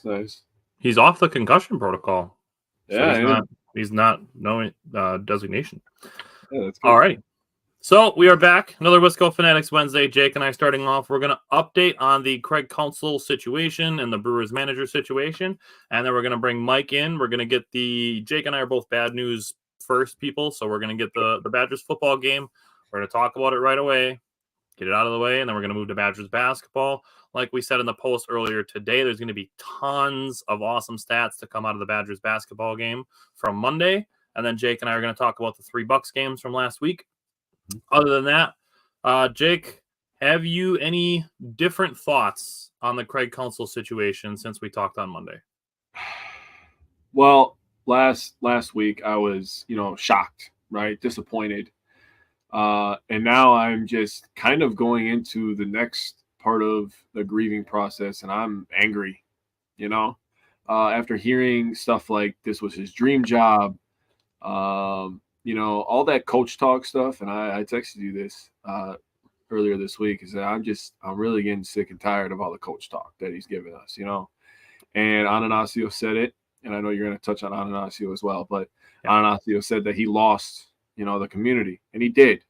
Nice. He's off the concussion protocol. So Yeah, he's not knowing designation. yeah, that's good. All righty. So we are back. Another Wisco Fanatics Wednesday. Jake and I starting off. We're going to update on the Craig Counsell situation and the Brewers manager situation. And then we're going to bring Mike in. We're going to get Jake and I are both bad news first people. So we're going to get the Badgers football game. We're going to talk about it right away, get it out of the way. And then we're going to move to Badgers basketball. Like we said in the post earlier today, there's going to be tons of awesome stats to come out of the Badgers basketball game from Monday. And then Jake and I are going to talk about the 3 Bucks games from last week. Other than that, Jake, have you any different thoughts on the Craig Counsell situation since we talked on Monday? Well, last week I was, shocked, right? Disappointed. And now I'm just kind of going into the next part of the grieving process, and I'm angry, after hearing stuff like this was his dream job, all that coach talk stuff. And I texted you this earlier this week, is that I'm really getting sick and tired of all the coach talk that he's giving us, And Ananasio said it, and I know you're going to touch on Ananasio as well, but Ananasio said that he lost, the community, and he did.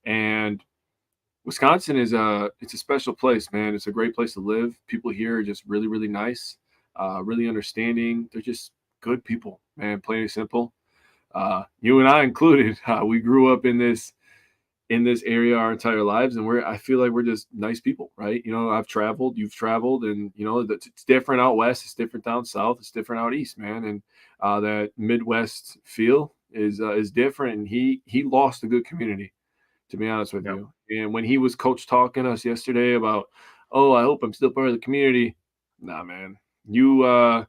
And Wisconsin it's a special place, man. It's a great place to live. People here are just really, really nice, really understanding. They're just good people, man. Plain and simple. You and I included. We grew up in this area our entire lives, and I feel like we're just nice people, right? I've traveled, you've traveled, and it's different out west, it's different down south, it's different out east, man. And that Midwest feel is different. And he lost a good community, to be honest with you. And when he was coach talking to us yesterday about, I hope I'm still part of the community. Nah, man, you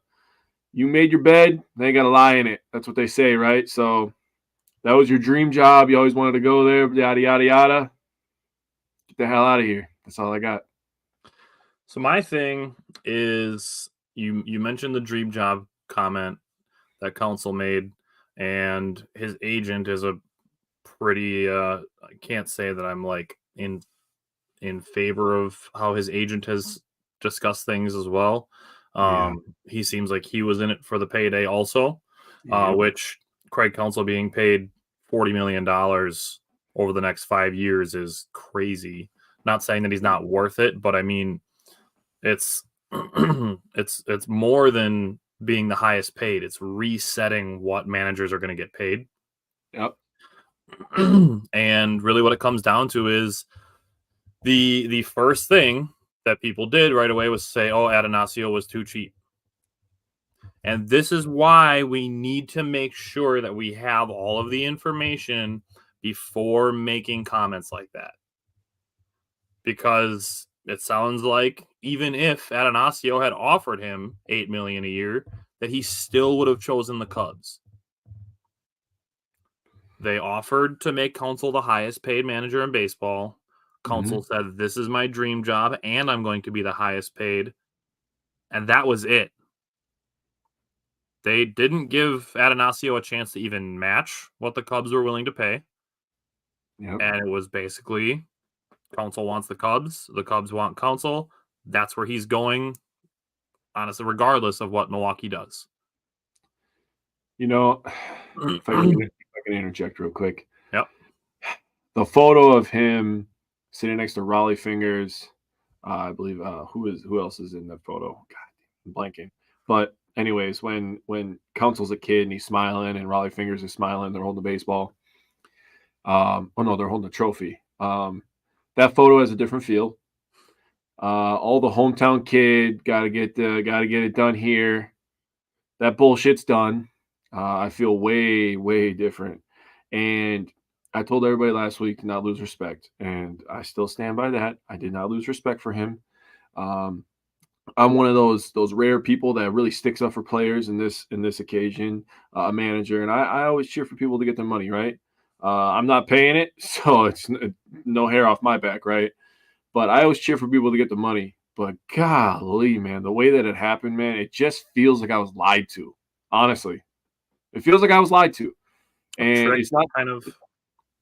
made your bed, they got to lie in it. That's what they say, right? So that was your dream job. You always wanted to go there, yada, yada, yada. Get the hell out of here. That's all I got. So my thing is, you mentioned the dream job comment that Counsell made, and his agent is a pretty I can't say that I'm like in favor of how his agent has discussed things as well. He seems like he was in it for the payday also, which Craig Counsell being paid $40 million over the next 5 years is crazy. Not saying that he's not worth it, but I mean, it's it's more than being the highest paid. It's resetting what managers are going to get paid. Yep. And really what it comes down to is the first thing that people did right away was say, Atanasio was too cheap. And this is why we need to make sure that we have all of the information before making comments like that. Because it sounds like even if Atanasio had offered him $8 million a year, that he still would have chosen the Cubs. They offered to make Counsell the highest paid manager in baseball. Counsell said, this is my dream job, and I'm going to be the highest paid. And that was it. They didn't give Atanasio a chance to even match what the Cubs were willing to pay. Yep. And it was basically, Counsell wants the Cubs want Counsell. That's where he's going, honestly, regardless of what Milwaukee does. If I can interject real quick. Yep. The photo of him sitting next to Raleigh Fingers, I believe, who else is in that photo? God, I'm blanking. But anyways, when Counsell's a kid and he's smiling and Raleigh Fingers is smiling, they're holding the baseball. They're holding a trophy. That photo has a different feel. All the hometown kid gotta get it done here. That bullshit's done. I feel way, way different. And I told everybody last week to not lose respect, and I still stand by that. I did not lose respect for him. I'm one of those rare people that really sticks up for players in this occasion, a manager, and I always cheer for people to get their money, right? I'm not paying it, so it's no hair off my back, right? But I always cheer for people to get the money. But golly, man, the way that it happened, man, it just feels like I was lied to. Honestly, it feels like I was lied to, and it's not kind of.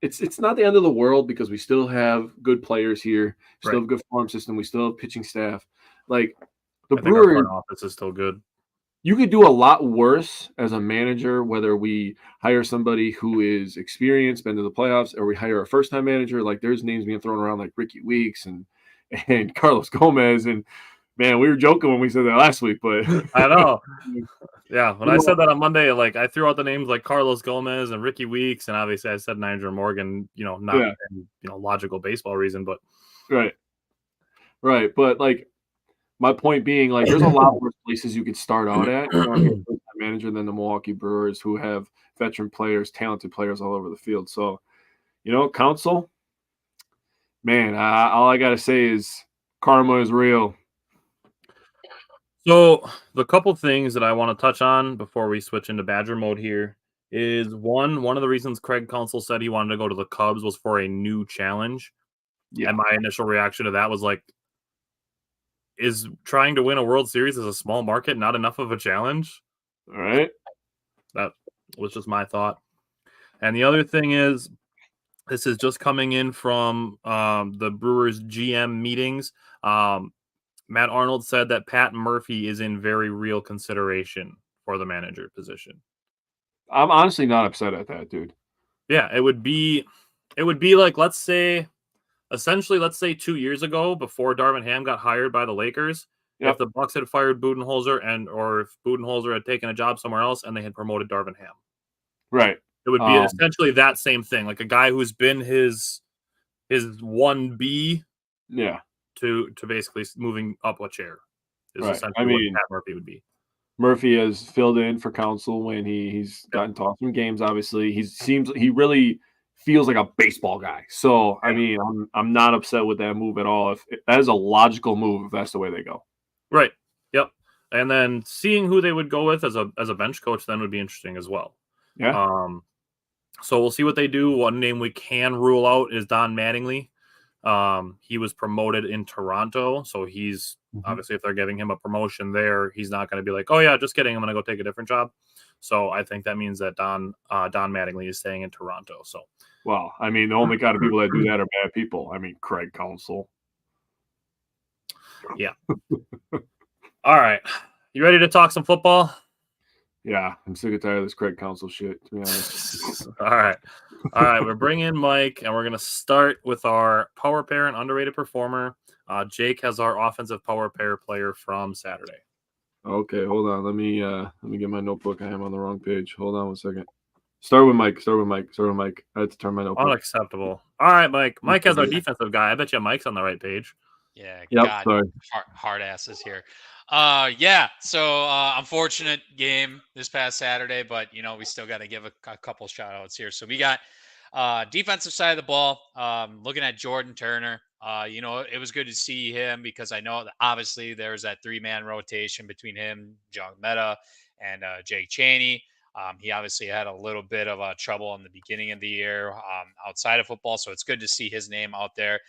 It's not the end of the world because we still have good players here, still have a good farm system, we still have pitching staff. Like The I think our Brewers, front office is still good. you could do a lot worse as a manager, whether we hire somebody who is experienced, been to the playoffs, or we hire a first-time manager. Like there's names being thrown around like Ricky Weeks and Carlos Gomez. And man, we were joking when we said that last week, but I know. Yeah, when I said that on Monday, like I threw out the names like Carlos Gomez and Ricky Weeks, and obviously I said Nigel Morgan, not logical baseball reason, but right. But like my point being, like there's a lot worse places you could start out at, manager than the Milwaukee Brewers, who have veteran players, talented players all over the field. So, Counsell, man, all I gotta say is karma is real. So the couple things that I want to touch on before we switch into Badger mode here is one of the reasons Craig Counsell said he wanted to go to the Cubs was for a new challenge. Yeah. And my initial reaction to that was like, is trying to win a World Series as a small market not enough of a challenge? All right. That was just my thought. And the other thing is, this is just coming in from the Brewers GM meetings. Matt Arnold said that Pat Murphy is in very real consideration for the manager position. I'm honestly not upset at that, dude. Yeah, it would be like, let's say 2 years ago, before Darvin Ham got hired by the Lakers, if the Bucks had fired Budenholzer or if Budenholzer had taken a job somewhere else and they had promoted Darvin Ham. Right. It would be essentially that same thing, like a guy who's been his 1B. Yeah. To basically moving up a chair is right. essentially what Pat Murphy would be. Murphy has filled in for Counsell when he's gotten to some games. Obviously, he really feels like a baseball guy. So I mean, I'm not upset with that move at all. If that is a logical move, if that's the way they go. Right. Yep. And then seeing who they would go with as a bench coach then would be interesting as well. Yeah. So we'll see what they do. One name we can rule out is Don Mattingly. He was promoted in Toronto, so he's obviously, if they're giving him a promotion there, he's not going to be like, oh yeah, just kidding, I'm going to go take a different job. So I think that means that Don Mattingly is staying in Toronto. So, well, I mean, the only kind of people that do that are bad people. I mean, Craig Counsell. Yeah. All right, you ready to talk some football? Yeah, I'm sick and tired of this Craig Counsell shit, to be honest. All right, we're bringing in Mike, and we're going to start with our power pair and underrated performer. Jake has our offensive power pair player from Saturday. Okay, hold on. Let me get my notebook. I am on the wrong page. Hold on 1 second. Start with Mike. I had to turn my notebook. Unacceptable. All right, Mike. Mike has our defensive guy. I bet you Mike's on the right page. Yeah, yep, God, hard asses here. Yeah, so unfortunate game this past Saturday, but we still got to give a couple shout outs here. So we got defensive side of the ball, looking at Jordan Turner. It was good to see him because I know that obviously there's that 3-man rotation between him, John Meta, and Jake Chaney. He obviously had a little bit of trouble in the beginning of the year outside of football, so it's good to see his name out there.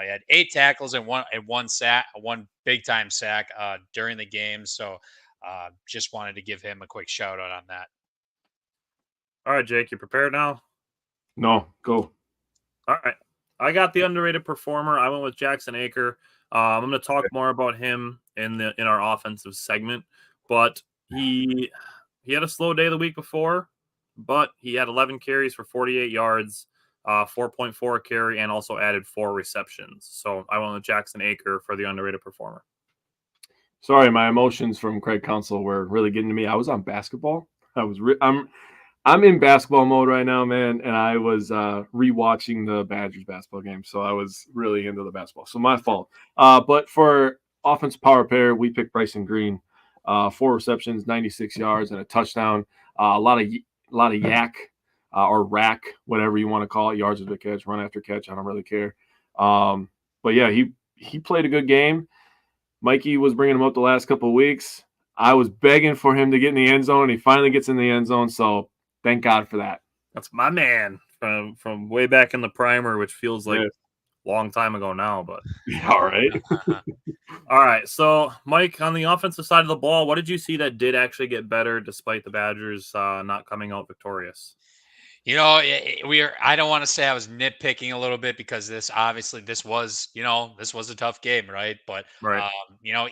He had 8 tackles and one sack, one big time sack during the game. So just wanted to give him a quick shout out on that. All right, Jake, you prepared now? No, go. All right, I got the underrated performer. I went with Jackson Aker. I'm going to talk more about him in our offensive segment, but he had a slow day the week before, but he had 11 carries for 48 yards, 4.4 a carry, and also added 4 receptions. So I went with Jackson Aker for the underrated performer. Sorry, my emotions from Craig Counsell were really getting to me. I was on basketball. I'm in basketball mode right now, man, and I was rewatching the Badgers basketball game, so I was really into the basketball. So my fault. But for offensive power pair, we picked Bryson Green. 4 receptions, 96 yards, and a touchdown. A lot of yak or rack, whatever you want to call it, yards after catch, run after catch. I don't really care. But yeah, he played a good game. Mikey was bringing him up the last couple of weeks. I was begging for him to get in the end zone, and he finally gets in the end zone. So thank God for that. That's my man from way back in the primer, which feels like a long time ago now. But all right. All right, so Mike, on the offensive side of the ball, what did you see that did actually get better despite the Badgers not coming out victorious? I don't want to say I was nitpicking a little bit because this was a tough game, right? But Right.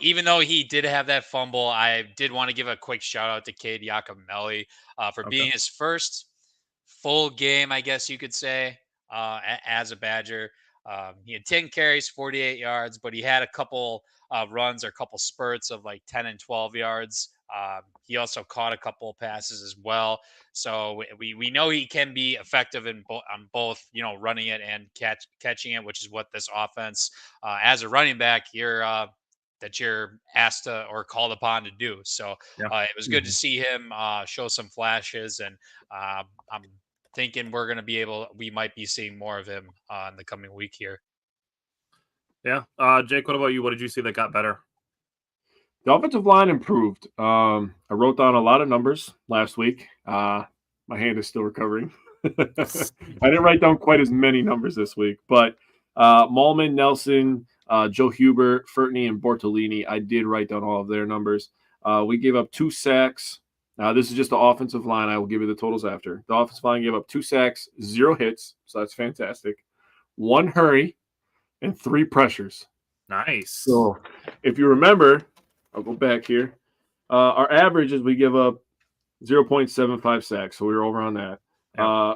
even though he did have that fumble, I did want to give a quick shout out to Cade Yacomelli for Okay. being his first full game, I guess you could say, as a Badger. He had 10 carries, 48 yards, but he had a couple runs or a couple spurts of like 10 and 12 yards. He also caught a couple of passes as well. So we know he can be effective on both, running it and catching it, which is what this offense, as a running back, that you're asked to or called upon to do. So Yeah. it was good to see him show some flashes, and I'm thinking we might be seeing more of him in the coming week here. Yeah. Jake, what about you? What did you see that got better? The offensive line improved. I wrote down a lot of numbers last week. My hand is still recovering. I didn't write down quite as many numbers this week, but Malman, Nelson, Joe Hubert, Fertney, and Bortolini, I did write down all of their numbers. We gave up 2 sacks. Now, this is just the offensive line. I will give you the totals after. The offensive line gave up 2 sacks, 0 hits, so that's fantastic. 1 hurry, and 3 pressures. Nice. So, if you remember, I'll go back here. Our average is we give up 0.75 sacks, so we were over on that. Yeah.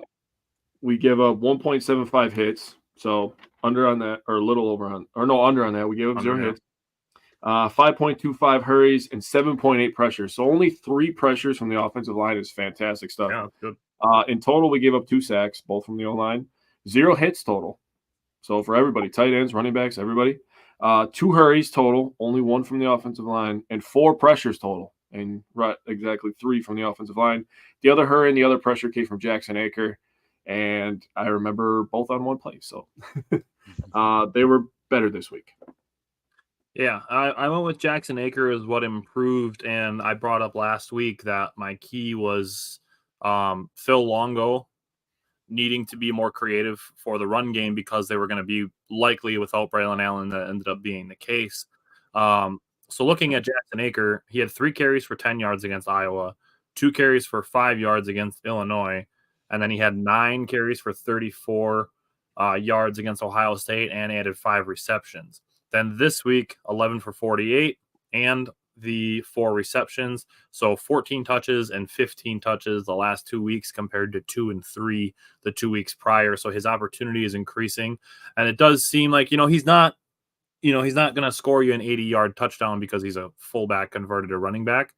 We give up 1.75 hits, so under on that, or a little over on, or no, under on that. We gave up 0 hits. 5.25 hurries and 7.8 pressures. So only 3 pressures from the offensive line is fantastic stuff. Yeah, that's good. In total, we gave up 2 sacks, both from the O-line. 0 hits total. So for everybody, tight ends, running backs, everybody. 2 hurries total, only 1 from the offensive line, and 4 pressures total, and exactly 3 from the offensive line. The other hurry and the other pressure came from Jackson Aker, and I remember both on one play. So they were better this week. Yeah, I went with Jackson Aker as what improved, and I brought up last week that my key was Phil Longo needing to be more creative for the run game because they were going to be likely without Braylon Allen. That ended up being the case. So looking at Jackson Aker, he had 3 carries for 10 yards against Iowa, 2 carries for 5 yards against Illinois, and then he had 9 carries for 34 yards against Ohio State and added 5 receptions. Then this week, 11 for 48 and the 4 receptions. So 14 touches and 15 touches the last 2 weeks compared to 2 and 3 the 2 weeks prior. So his opportunity is increasing. And it does seem like, he's not going to score you an 80-yard touchdown because he's a fullback converted to running back.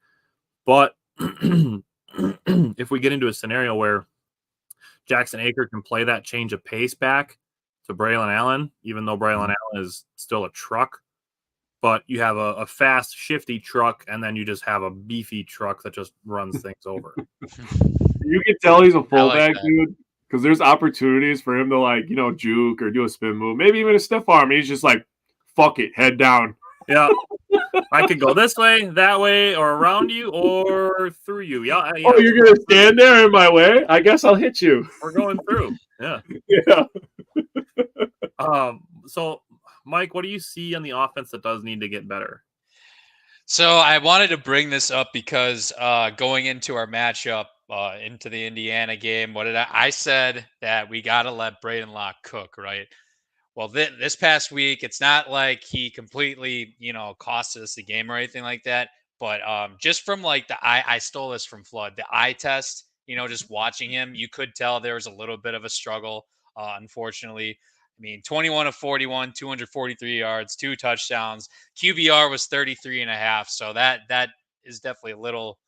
But if we get into a scenario where Jackson Aker can play that change of pace back to Braylon Allen, even though Braylon Allen is still a truck, but you have a fast, shifty truck, and then you just have a beefy truck that just runs things over. You can tell he's a fullback, that. dude, because there's opportunities for him to juke or do a spin move, maybe even a stiff arm. He's just like, fuck it, head down. Yeah. I could go this way, that way, or around you, or through you. Yeah. Oh, you're going to stand there in my way? I guess I'll hit you. We're going through. Yeah. Yeah. So, Mike, what do you see on the offense that does need to get better? So I wanted to bring this up because going into our matchup into the Indiana game, I said that we got to let Braden Locke cook, right? Well, this past week, it's not like he completely, cost us the game or anything like that. But just from like I stole this from Flood, the eye test, just watching him, you could tell there was a little bit of a struggle, unfortunately. I mean, 21 of 41, 243 yards, 2 touchdowns. QBR was 33.5. So that is definitely a little,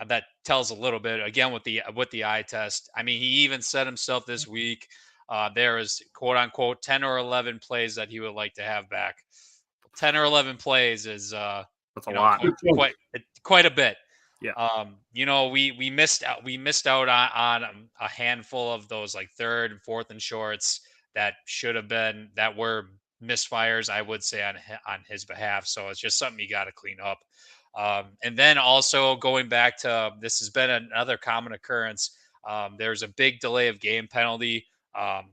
that tells a little bit again with the eye test. I mean, he even said himself this week, there is quote unquote 10 or 11 plays that he would like to have back. 10 or 11 plays is that's a lot. Quite a bit. Yeah. We missed out on a handful of those like 3rd and 4th and shorts that were misfires, I would say, on his behalf. So it's just something you got to clean up. And then also going back to, this has been another common occurrence. There's a big delay of game penalty.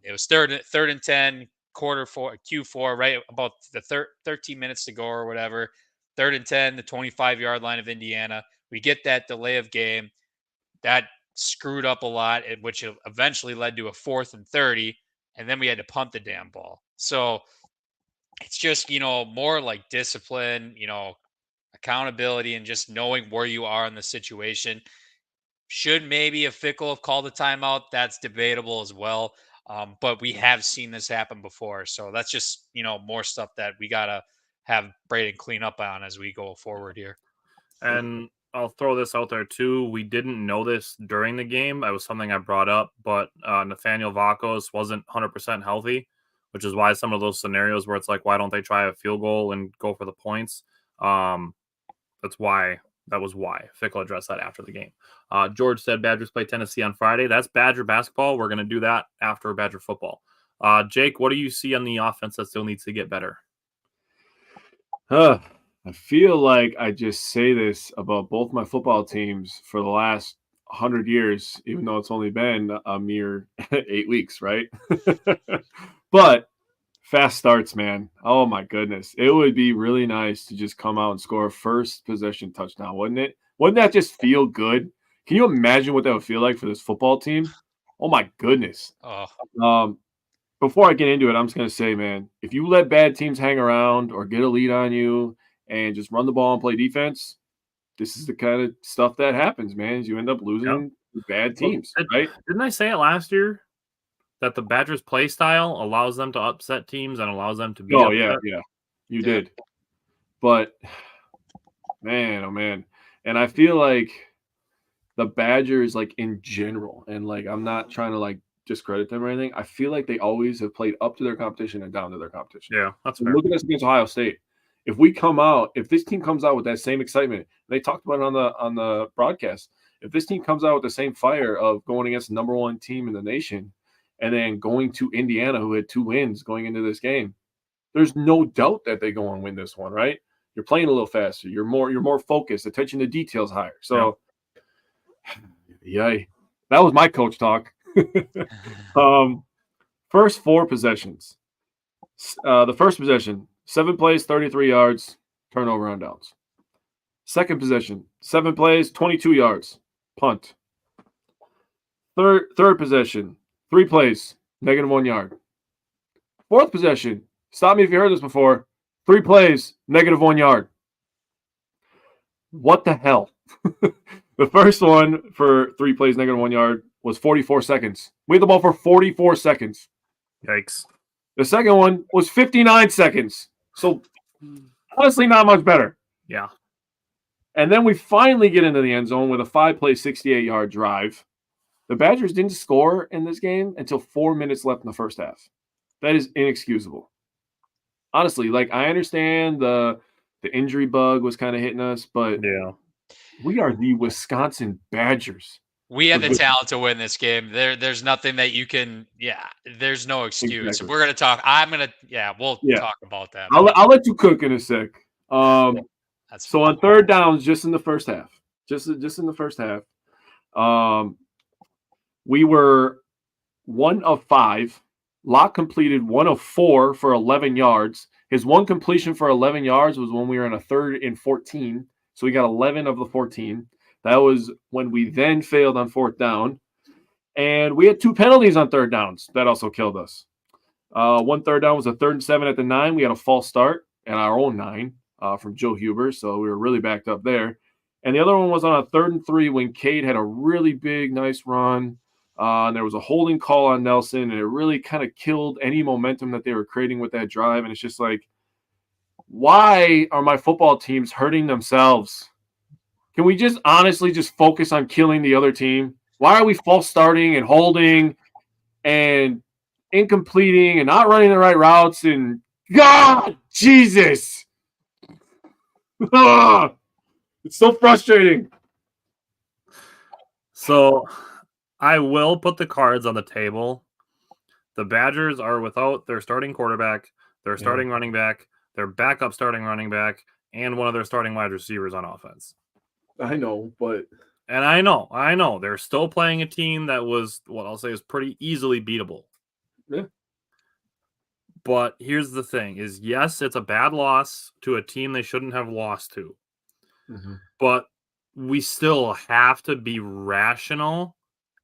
It was third and 10, Q4, right about the 13 minutes to go or whatever. 3rd and 10, the 25-yard line of Indiana. We get that delay of game. That screwed up a lot, which eventually led to a 4th and 30, and then we had to punt the damn ball. So it's just, more like discipline, accountability, and just knowing where you are in the situation. Should maybe a Fickle have called a timeout? That's debatable as well. But we have seen this happen before. So that's just, more stuff that we got to have Braden clean up on as we go forward here. And I'll throw this out there too. We didn't know this during the game. That was something I brought up, but Nathaniel Vakos wasn't 100% healthy, which is why some of those scenarios where it's like, why don't they try a field goal and go for the points? That was why Fickle addressed that after the game. George said Badgers play Tennessee on Friday. That's Badger basketball. We're going to do that after Badger football. Jake, what do you see on the offense that still needs to get better? I feel like I just say this about both my football teams for the last 100 years, even though it's only been a mere 8 weeks, right? But fast starts, man. Oh, my goodness. It would be really nice to just come out and score a first possession touchdown, wouldn't it? Wouldn't that just feel good? Can you imagine what that would feel like for this football team? Oh, my goodness. Before I get into it, I'm just going to say, man, if you let bad teams hang around or get a lead on you and just run the ball and play defense, this is the kind of stuff that happens, man, is you end up losing to bad teams, right? Didn't I say it last year that the Badgers play style allows them to upset teams and allows them to beat upset? Yeah. You did. But, man, oh, man. And I feel like the Badgers, like, in general, and, like, I'm not trying to, like, discredit them or anything, I feel like they always have played up to their competition and down to their competition. Yeah, that's fair. Look at us against Ohio State. If this team comes out with that same excitement, they talked about it on the broadcast. If this team comes out with the same fire of going against the number 1 team in the nation and then going to Indiana, who had 2 wins going into this game, there's no doubt that they go and win this one, right? You're playing a little faster. You're more focused. Attention to details higher. So, yay. That was my coach talk. First 4 possessions. The first possession, 7 plays, 33 yards, turnover on downs. Second possession, 7 plays, 22 yards, punt. Third possession, 3 plays, -1 yard. Fourth possession, stop me if you heard this before, 3 plays, -1 yard. What the hell? The first one for 3 plays, -1 yard was 44 seconds. We had the ball for 44 seconds. Yikes. The second one was 59 seconds. So, honestly, not much better. Yeah. And then we finally get into the end zone with a 5-play, 68-yard drive. The Badgers didn't score in this game until 4 minutes left in the first half. That is inexcusable. Honestly, like, I understand the injury bug was kind of hitting us, but we are the Wisconsin Badgers. We have the talent to win this game. There's nothing that you can. There's no excuse. Exactly. If we're gonna talk, we'll talk about that. I'll let you cook in a sec. So on third downs, just in the first half, we were 1 of 5. Locke completed 1 of 4 for 11 yards. His one completion for 11 yards was when we were in a 3rd and 14. So we got 11 of the 14. That was when we then failed on 4th down. And we had 2 penalties on 3rd downs. That also killed us. 1 third down was a 3rd and 7 at the 9. We had a false start at our own 9 from Joe Huber. So we were really backed up there. And the other one was on a 3rd and 3 when Cade had a really big, nice run. And there was a holding call on Nelson, and it really kind of killed any momentum that they were creating with that drive. And it's just like, why are my football teams hurting themselves? Can we just honestly just focus on killing the other team? Why are we false starting and holding and incompleting and not running the right routes? And God, Jesus. It's so frustrating. So I will put the cards on the table. The Badgers are without their starting quarterback, their starting running back, their backup starting running back, and one of their starting wide receivers on offense. I know, but... And I know. They're still playing a team that was, what I'll say, is pretty easily beatable. Yeah. But here's the thing, is yes, it's a bad loss to a team they shouldn't have lost to. Mm-hmm. But we still have to be rational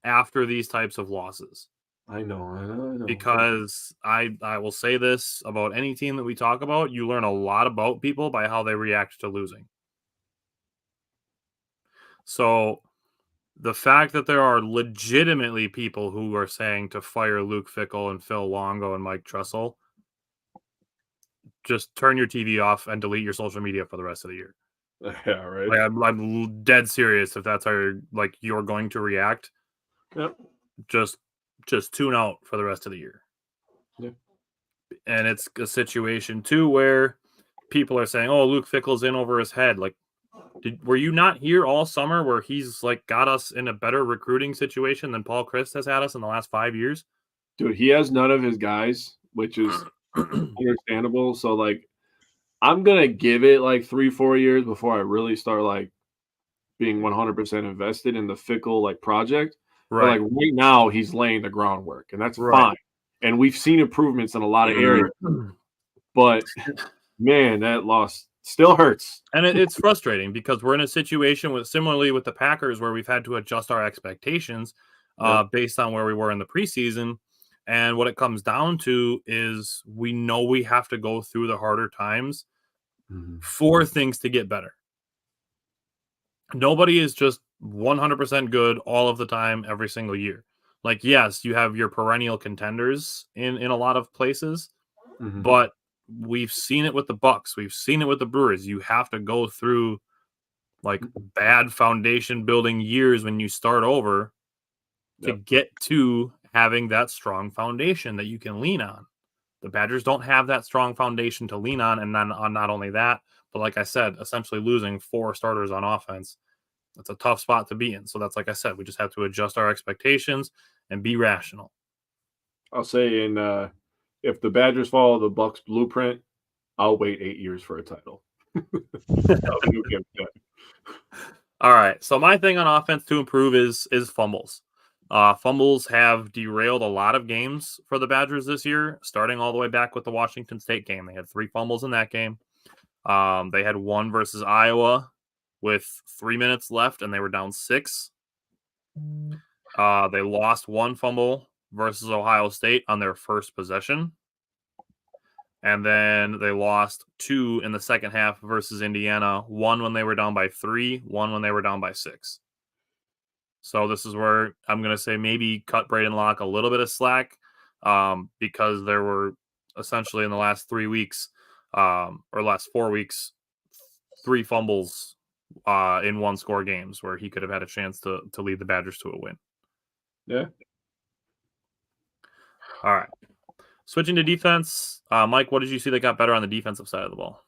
after these types of losses. I know. Because I will say this about any team that we talk about, you learn a lot about people by how they react to losing. So the fact that there are legitimately people who are saying to fire Luke Fickell and Phil Longo and Mike Trussell, just turn your TV off and delete your social media for the rest of the year. Yeah, right. Like, I'm dead serious. If that's how you're going to react, Yep. just tune out for the rest of the year. Yeah. And it's a situation too where people are saying, "Oh, Luke Fickell's in over his head." Like, were you not here all summer where he's like got us in a better recruiting situation than Paul Chryst has had us in the last 5 years? Dude, he has none of his guys, which is understandable. So, like, I'm going to give it like 3-4 years before I really start like being 100% invested in the Fickell like project. Right. But like right now, he's laying the groundwork, and that's Right. fine. And we've seen improvements in a lot of areas. But man, that loss still hurts. And it's frustrating because we're in a situation similarly with the Packers where we've had to adjust our expectations based on where we were in the preseason. And what it comes down to is we know we have to go through the harder times for things to get better. Nobody is just 100% good all of the time, every single year. Like, yes, you have your perennial contenders in a lot of places, but we've seen it with the Bucks. We've seen it with the Brewers. You have to go through like bad foundation building years when you start over to get to having that strong foundation that you can lean on. The Badgers don't have that strong foundation to lean on. And then on not only that, but like I said, essentially losing 4 starters on offense. That's a tough spot to be in. So that's, like I said, we just have to adjust our expectations and be rational. I'll say if the Badgers follow the Bucks blueprint, I'll wait 8 years for a title. All right. So my thing on offense to improve is fumbles. Fumbles have derailed a lot of games for the Badgers this year, starting all the way back with the Washington State game. They had 3 fumbles in that game. They had 1 versus Iowa with 3 minutes left, and they were down 6. They lost 1 fumble versus Ohio State on their first possession. And then they lost 2 in the second half versus Indiana, 1 when they were down by 3, 1 when they were down by 6. So this is where I'm going to say maybe cut Braden Locke a little bit of slack because there were essentially in the last 3 weeks or last 4 weeks, 3 fumbles in 1-score games where he could have had a chance to lead the Badgers to a win. Yeah. All right. Switching to defense, Mike, what did you see that got better on the defensive side of the ball?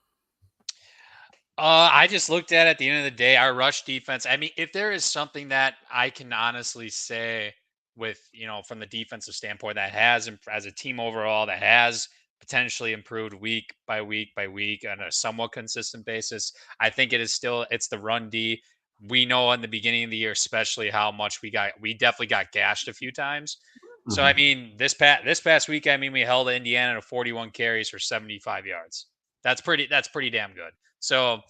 I just looked at the end of the day, our rush defense. I mean, if there is something that I can honestly say with, from the defensive standpoint that has, as a team overall, that has potentially improved week by week by week on a somewhat consistent basis, I think it's the run D. We know in the beginning of the year, especially how much we definitely got gashed a few times. So, I mean, this past week, I mean, we held Indiana to 41 carries for 75 yards. That's pretty damn good. So,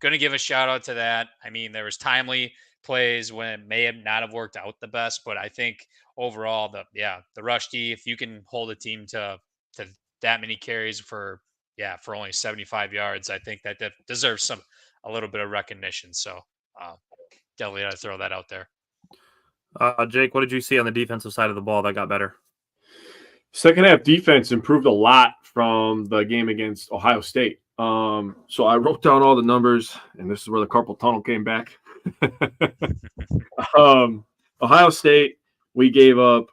going to give a shout out to that. I mean, there was timely plays when it may have not have worked out the best, but I think overall, the rush D, if you can hold a team to that many carries for only 75 yards, I think that deserves a little bit of recognition. So, definitely got to throw that out there. Jake, what did you see on the defensive side of the ball that got better? Second half defense improved a lot from the game against Ohio State. So I wrote down all the numbers, and this is where the carpal tunnel came back. Ohio State, we gave up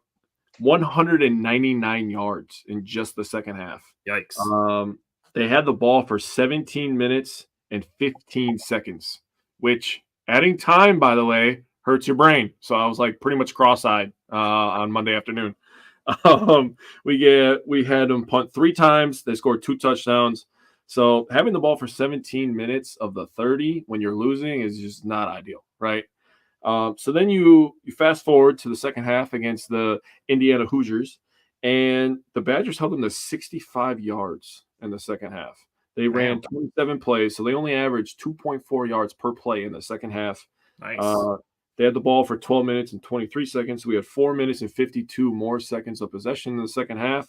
199 yards in just the second half. Yikes. They had the ball for 17 minutes and 15 seconds, which adding time, by the way, hurts your brain. So I was like pretty much cross-eyed on Monday afternoon. We had them punt 3 times. They scored 2 touchdowns. So having the ball for 17 minutes of the 30 when you're losing is just not ideal, right? So then you fast forward to the second half against the Indiana Hoosiers, and the Badgers held them to 65 yards in the second half. They ran 27 plays, so they only averaged 2.4 yards per play in the second half. Nice. They had the ball for 12 minutes and 23 seconds. We had 4 minutes and 52 more seconds of possession in the second half.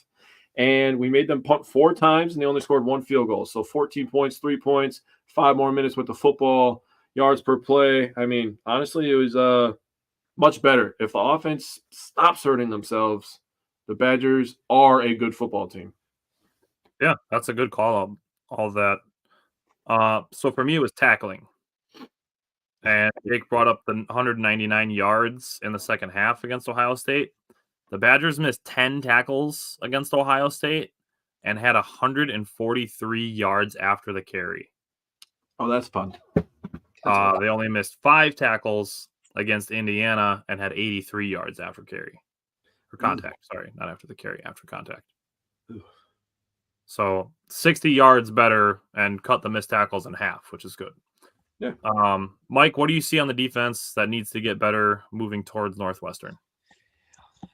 And we made them punt 4 times, and they only scored 1 field goal. So 14 points, 3 points, 5 more minutes with the football, yards per play. I mean, honestly, it was much better. If the offense stops hurting themselves, the Badgers are a good football team. Yeah, that's a good call out. All that. So for me, it was tackling. And Jake brought up the 199 yards in the second half against Ohio State. The Badgers missed 10 tackles against Ohio State and had 143 yards after the carry. Oh, that's fun. They only missed 5 tackles against Indiana and had 83 yards after carry. Or contact, sorry, not after the carry, after contact. Ooh. So 60 yards better and cut the missed tackles in half, which is good. Yeah. Mike, what do you see on the defense that needs to get better moving towards Northwestern?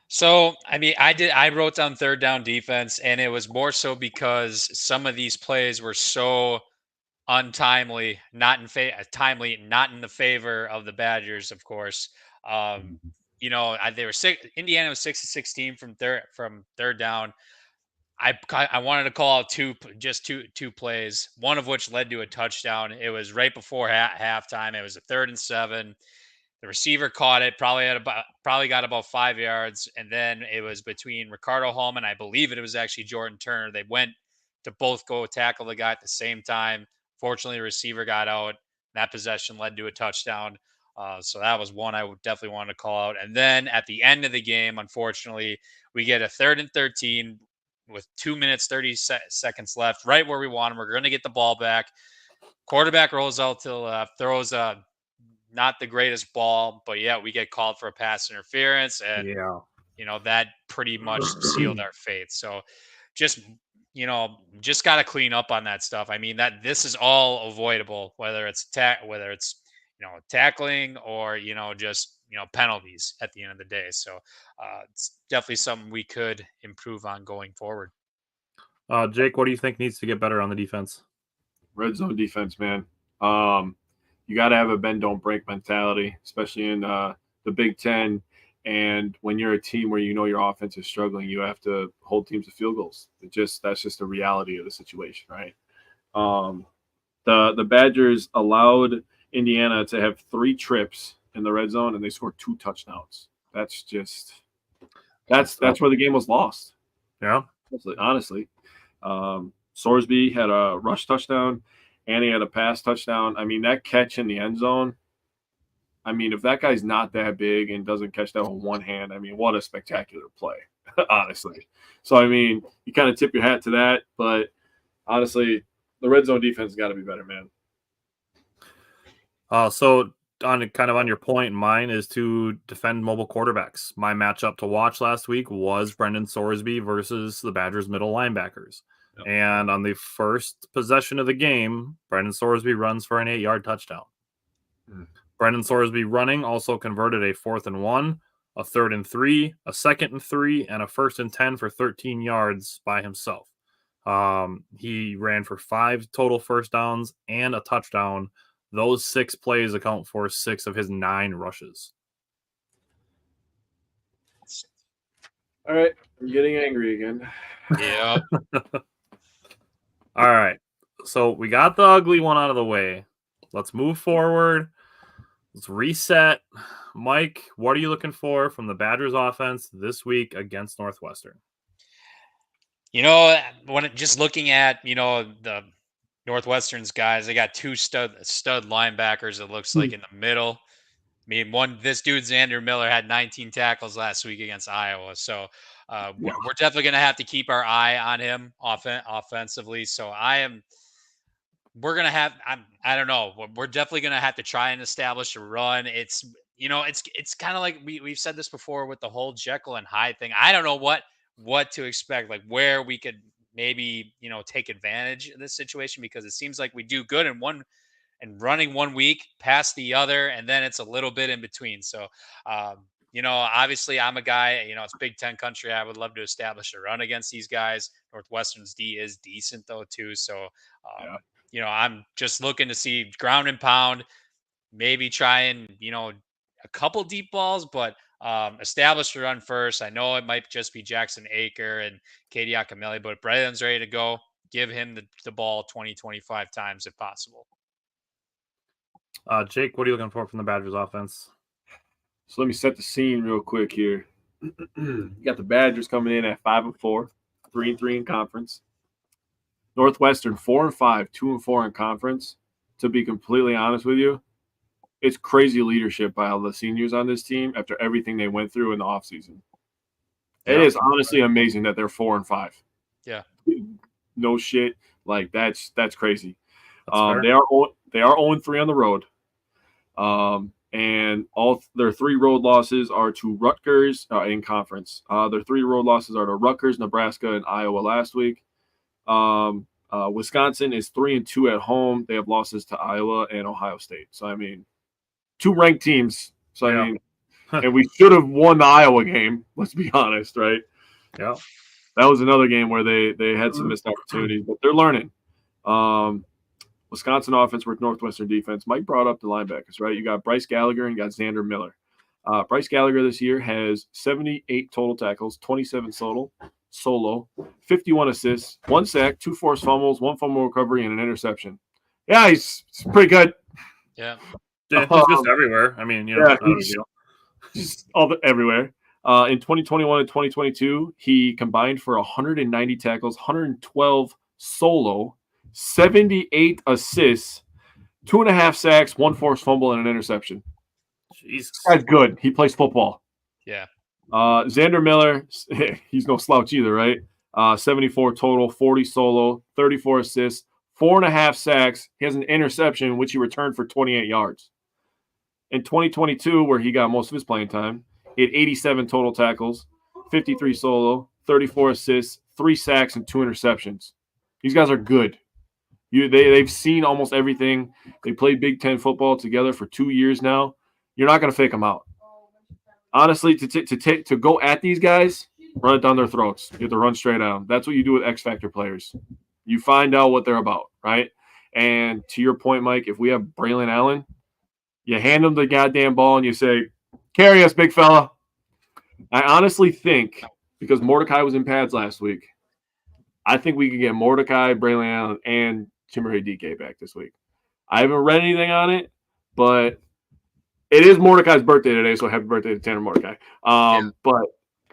So, I mean, I wrote down third down defense, and it was more so because some of these plays were so untimely, not in the favor of the Badgers, of course. They were Indiana was 6 of 16 from third down. I wanted to call out two plays, one of which led to a touchdown. It was right before halftime. It was a 3rd and 7. The receiver caught it, probably got about 5 yards, and then it was between Ricardo Hallman, I believe it was actually Jordan Turner. They went to both go tackle the guy at the same time. Fortunately, the receiver got out. That possession led to a touchdown. So that was one I would definitely want to call out. And then at the end of the game, unfortunately, we get a 3rd and 13 with 2 minutes, 30 seconds left, right where we want them. We're going to get the ball back. Quarterback rolls out to the left, throws a not the greatest ball, but yeah, we get called for a pass interference, and that pretty much sealed our fate. So just got to clean up on that stuff. I mean, that this is all avoidable, whether it's tackling or just penalties at the end of the day. So it's definitely something we could improve on going forward. Jake, what do you think needs to get better on the defense? Red zone defense, man. You got to have a bend don't break mentality, especially in the Big Ten. And when you're a team where your offense is struggling, you have to hold teams to field goals. That's just the reality of the situation, right? The Badgers allowed Indiana to have 3 trips in the red zone, and they scored 2 touchdowns. That's where the game was lost. Yeah, honestly. Sorsby had a rush touchdown, and he had a pass touchdown. I mean, that catch in the end zone, I mean, if that guy's not that big and doesn't catch that with one hand, I mean, what a spectacular play, honestly. So, I mean, you kind of tip your hat to that, but honestly, the red zone defense has got to be better, man. So on your point, mine is to defend mobile quarterbacks. My matchup to watch last week was Brendan Sorsby versus the Badgers middle linebackers. Yep. And on the first possession of the game, Brendan Sorsby runs for an 8-yard touchdown. Brendan Sorsby running also converted a 4th and 1, a 3rd and 3, a 2nd and 3, and a 1st and 10 for 13 yards by himself. He ran for 5 total first downs and a touchdown. Those 6 plays account for 6 of his 9 rushes. All right. I'm getting angry again. Yeah. All right. So we got the ugly one out of the way. Let's move forward. Let's reset. Mike, what are you looking for from the Badgers offense this week against Northwestern? Just looking at, the Northwestern's guys, they got 2 stud linebackers, it looks like, in the middle. I mean, this dude, Xander Miller, had 19 tackles last week against Iowa. So we're definitely going to have to keep our eye on him offensively. So we're going to have, I don't know, we're definitely going to have to try and establish a run. It's kind of like we've said this before with the whole Jekyll and Hyde thing. I don't know what to expect, like where we could maybe, take advantage of this situation, because it seems like we do good in one and running one week past the other, and then it's a little bit in between. So, obviously I'm a guy, it's Big Ten country. I would love to establish a run against these guys. Northwestern's D is decent though too. So, I'm just looking to see ground and pound, maybe try and, a couple deep balls, but establish the run first. I know it might just be Jackson Aker and Katie Akameli, but if Braylon's ready to go, give him the ball 20, 25 times if possible. Jake, what are you looking for from the Badgers offense? So let me set the scene real quick here. You got the Badgers coming in at 5-4, 3-3 in conference. Northwestern 4-5, 2-4 in conference. To be completely honest with you, it's crazy leadership by all the seniors on this team after everything they went through in the offseason. It is honestly amazing that they're 4-5. Yeah. No shit. Like that's crazy. That's they are 0-3 on the road. And all their 3 road losses are to Rutgers in conference. Their 3 road losses are to Rutgers, Nebraska, and Iowa last week. Wisconsin is 3-2 at home. They have losses to Iowa and Ohio State. So I mean, 2 ranked teams. So I mean, and we should have won the Iowa game. Let's be honest, right? Yeah. That was another game where they had some missed opportunities, but they're learning. Wisconsin offense with Northwestern defense. Mike brought up the linebackers, right? You got Bryce Gallagher and you got Xander Miller. Bryce Gallagher this year has 78 total tackles, 27 solo, 51 assists, 1 sack, 2 forced fumbles, 1 fumble recovery, and an interception. Yeah, he's pretty good. Yeah. He's just everywhere. I mean, just everywhere. In 2021 and 2022, he combined for 190 tackles, 112 solo, 78 assists, 2.5 sacks, 1 forced fumble, and an interception. Jesus. That's good. He plays football. Yeah. Xander Miller, he's no slouch either, right? 74 total, 40 solo, 34 assists, 4.5 sacks. He has an interception, which he returned for 28 yards. In 2022, where he got most of his playing time, he had 87 total tackles, 53 solo, 34 assists, 3 sacks, and 2 interceptions. These guys are good. They've seen almost everything. They played Big Ten football together for 2 years now. You're not going to fake them out. Honestly, to go at these guys, run it down their throats. You have to run straight at them. That's what you do with X Factor players. You find out what they're about, right? And to your point, Mike, if we have Braylon Allen, you hand him the goddamn ball and you say, carry us, big fella. I honestly think, because Mordecai was in pads last week, I think we can get Mordecai, Braylon Allen, and Chimere DK back this week. I haven't read anything on it, but it is Mordecai's birthday today, so happy birthday to Tanner Mordecai. But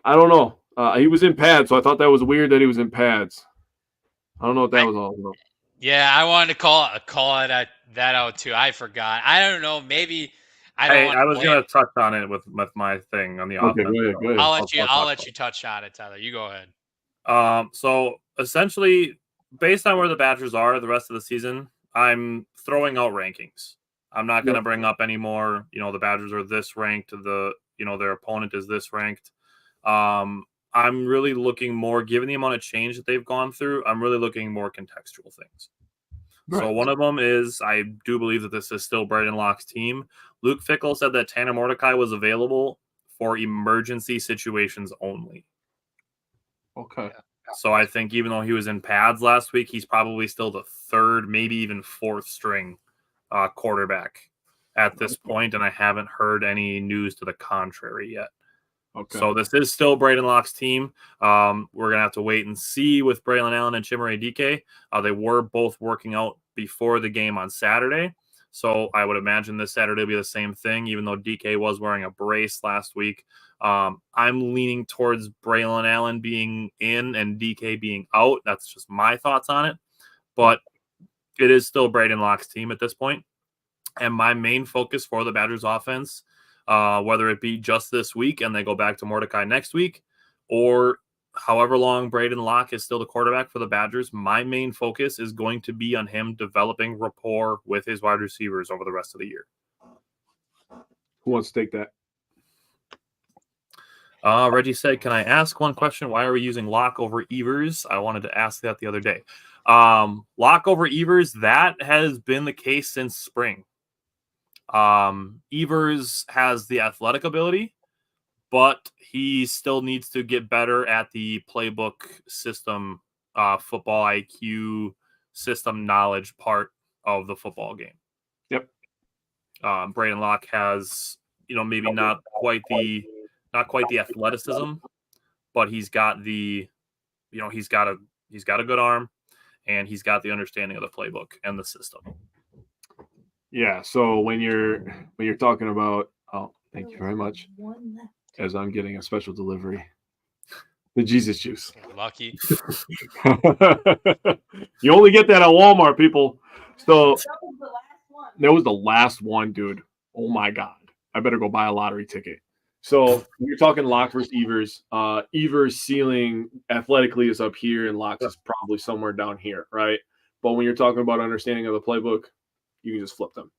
I don't know. He was in pads, so I thought that was weird that he was in pads. I don't know what that was all about. Yeah, I wanted to call that out too. I forgot. I don't know. Maybe I was going to touch on it with my thing on the offense. Go ahead. I'll let you touch on it, Tyler. You go ahead. So essentially, based on where the Badgers are the rest of the season, I'm throwing out rankings. I'm not going to bring up any more. The Badgers are this ranked. Their opponent is this ranked. I'm really looking more, given the amount of change that they've gone through, I'm really looking more contextual things. Right. So one of them is, I do believe that this is still Braden Locke's team. Luke Fickell said that Tanner Mordecai was available for emergency situations only. Okay. So I think even though he was in pads last week, he's probably still the 3rd, maybe even 4th string quarterback at this point, and I haven't heard any news to the contrary yet. Okay. So this is still Braden Locke's team. We're going to have to wait and see with Braylon Allen and Chimere DK. They were both working out before the game on Saturday. So I would imagine this Saturday will be the same thing, even though DK was wearing a brace last week. I'm leaning towards Braylon Allen being in and DK being out. That's just my thoughts on it. But it is still Braden Locke's team at this point. And my main focus for the Badgers offense, whether it be just this week and they go back to Mordecai next week, or however long Braden Locke is still the quarterback for the Badgers, my main focus is going to be on him developing rapport with his wide receivers over the rest of the year. Who wants to take that? Reggie said, can I ask one question? Why are we using Locke over Evers? I wanted to ask that the other day. Locke over Evers, that has been the case since spring. Evers has the athletic ability, but he still needs to get better at the playbook system, football IQ system knowledge part of the football game. Yep. Braden Locke has maybe not quite the athleticism, but he's got the, he's got a good arm, and he's got the understanding of the playbook and the system. Yeah. So when you're talking about, thank you very much. As I'm getting a special delivery, the Jesus juice. Lucky. You only get that at Walmart, people. So that was the last one, dude. Oh my God. I better go buy a lottery ticket. So when you're talking Locke versus Evers, Evers' ceiling athletically is up here, and Locke's is probably somewhere down here, right? But when you're talking about understanding of the playbook, you can just flip them.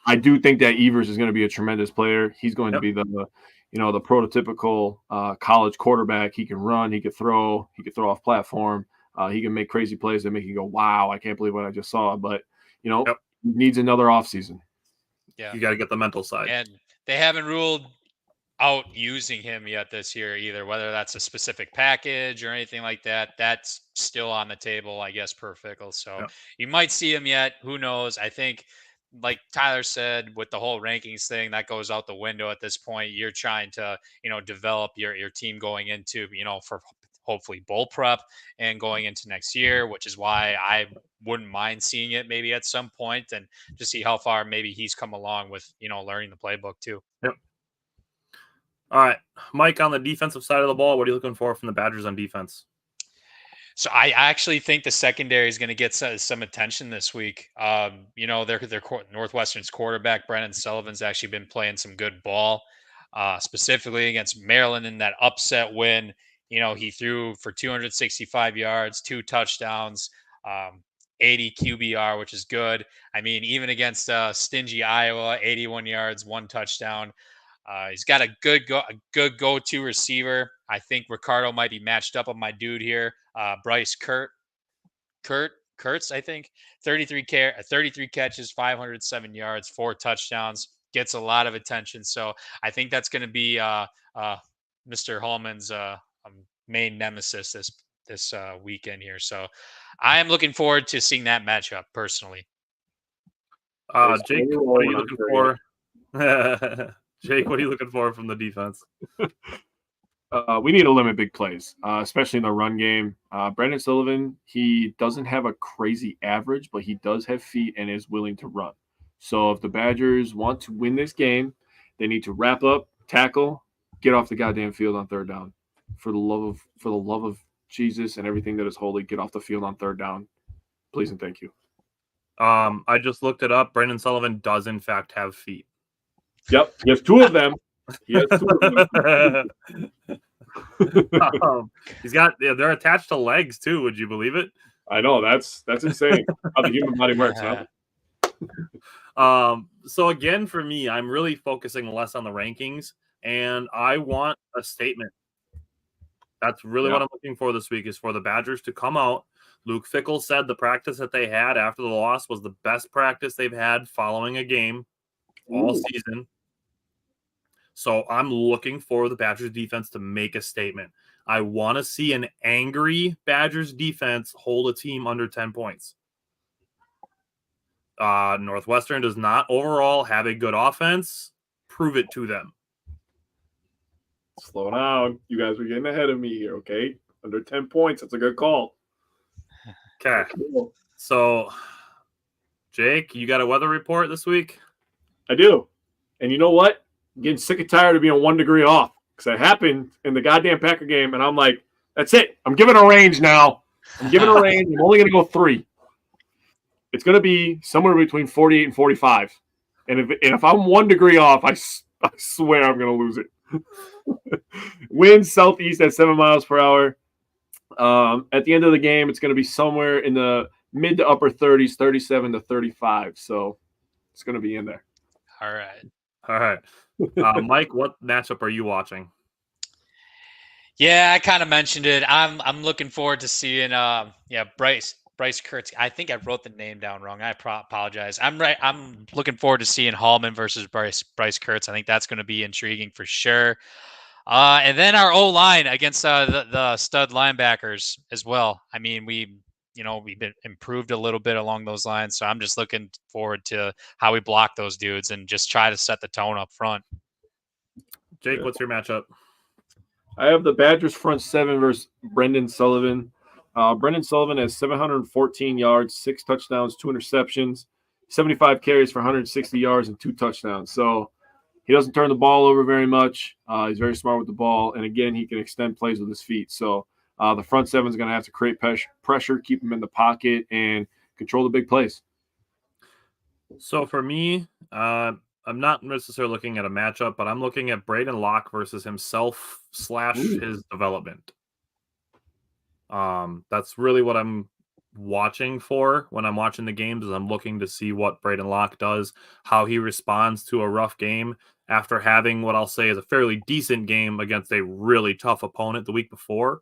I do think that Evers is going to be a tremendous player. He's going to be the prototypical college quarterback. He can run, he can throw off platform. He can make crazy plays that make you go, wow, I can't believe what I just saw. But, he needs another offseason. Yeah. You got to get the mental side. And they haven't ruled out using him yet this year either, whether that's a specific package or anything like that. That's still on the table, I guess, per Fickle. So you might see him yet. Who knows? I think, like Tyler said, with the whole rankings thing, that goes out the window at this point. You're trying to, develop your team going into, for hopefully bowl prep and going into next year, which is why I wouldn't mind seeing it maybe at some point and to see how far maybe he's come along with, learning the playbook too. Yep. All right, Mike, on the defensive side of the ball, what are you looking for from the Badgers on defense? So I actually think the secondary is going to get some attention this week. Their Northwestern's quarterback, Brennan Sullivan's actually been playing some good ball, specifically against Maryland in that upset win. He threw for 265 yards, 2 touchdowns, 80 QBR, which is good. I mean, even against stingy Iowa, 81 yards, 1 touchdown. He's got a good go-to receiver. I think Ricardo might be matched up on my dude here. Bryce Kurtz, I think. 33 catches, 507 yards, 4 touchdowns. Gets a lot of attention. So I think that's going to be Mr. Hallman's main nemesis this weekend here. So I am looking forward to seeing that matchup personally. Jake, what are you looking for? Jake, what are you looking for from the defense? We need to limit big plays, especially in the run game. Brendan Sullivan, he doesn't have a crazy average, but he does have feet and is willing to run. So if the Badgers want to win this game, they need to wrap up, tackle, get off the goddamn field on third down. For the love of Jesus and everything that is holy, get off the field on third down. Please and thank you. I just looked it up. Brendan Sullivan does in fact have feet. Yep, he has 2 of them. He's got. They're attached to legs too. Would you believe it? I know that's insane how the human body works. Huh? So again, for me, I'm really focusing less on the rankings, and I want a statement. That's really what I'm looking for this week, is for the Badgers to come out. Luke Fickell said the practice that they had after the loss was the best practice they've had following a game all season. So I'm looking for the Badgers defense to make a statement. I want to see an angry Badgers defense hold a team under 10 points. Northwestern does not overall have a good offense. Prove it to them. Slow down. You guys are getting ahead of me here, okay? Under 10 points. That's a good call. Okay. So, Jake, you got a weather report this week? I do. And you know what? I'm getting sick and tired of being 1 degree off, because it happened in the goddamn Packer game, and I'm like, that's it. I'm giving a range now. I'm giving a range. I'm only going to go 3. It's going to be somewhere between 48 and 45. And if I'm 1 degree off, I swear I'm going to lose it. Wind southeast at 7 miles per hour. At the end of the game, it's going to be somewhere in the mid to upper 30s, 37 to 35. So it's going to be in there. All right. Mike, what matchup are you watching? Yeah, I kind of mentioned it. I'm looking forward to seeing Bryce Kurtz. I think I wrote the name down wrong. I apologize. I'm looking forward to seeing Hallman versus Bryce Kurtz. I think that's going to be intriguing for sure. And then our O-line against the stud linebackers as well. I mean, we've been improved a little bit along those lines. So I'm just looking forward to how we block those dudes and just try to set the tone up front. Jake, what's your matchup? I have the Badgers front seven versus Brendan Sullivan. Brendan Sullivan has 714 yards, 6 touchdowns, 2 interceptions, 75 carries for 160 yards and 2 touchdowns. So he doesn't turn the ball over very much. He's very smart with the ball. And again, he can extend plays with his feet. So the front seven is going to have to create pressure, keep him in the pocket, and control the big plays. So for me, I'm not necessarily looking at a matchup, but I'm looking at Braden Locke versus himself / his development. That's really what I'm watching for when I'm watching the games, is I'm looking to see what Braden Locke does, how he responds to a rough game after having what I'll say is a fairly decent game against a really tough opponent the week before,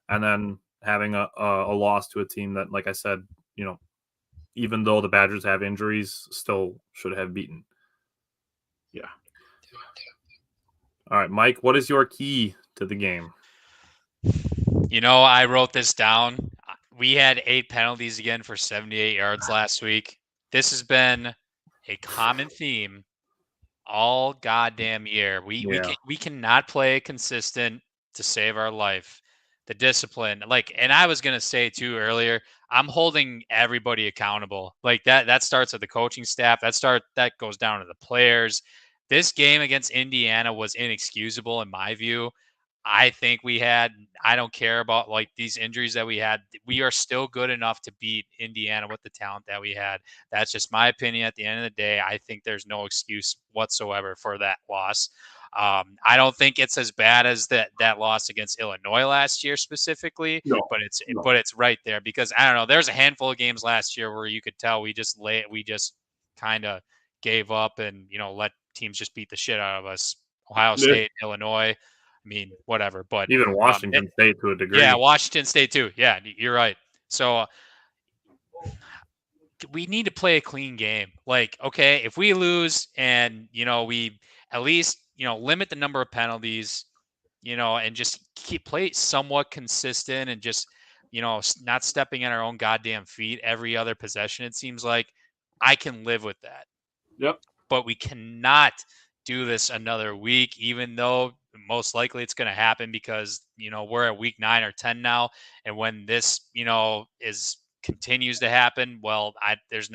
and then having a loss to a team that, like I said, even though the Badgers have injuries, still should have beaten. Yeah. All right, Mike, what is your key to the game? I wrote this down. We had 8 penalties again for 78 yards last week. This has been a common theme all goddamn year. We cannot play consistent to save our life. The discipline, and I was gonna say too earlier, I'm holding everybody accountable. That starts at the coaching staff. That goes down to the players. This game against Indiana was inexcusable in my view. I think I don't care about these injuries that we had. We are still good enough to beat Indiana with the talent that we had. That's just my opinion. At the end of the day, I think there's no excuse whatsoever for that loss. I don't think it's as bad as that loss against Illinois last year specifically, but it's right there, because I don't know. There's a handful of games last year where you could tell we just kind of gave up and let teams just beat the shit out of us. Ohio State, Illinois. I mean, whatever, but even Washington State to a degree. Yeah, Washington State too. Yeah, you're right. So we need to play a clean game. Okay, if we lose and we at least limit the number of penalties, and just play somewhat consistent and just not stepping in our own goddamn feet every other possession. It seems like I can live with that. Yep. But we cannot do this another week, even though most likely it's going to happen, because we're at week 9 or 10 now, and when this continues to happen, well, there's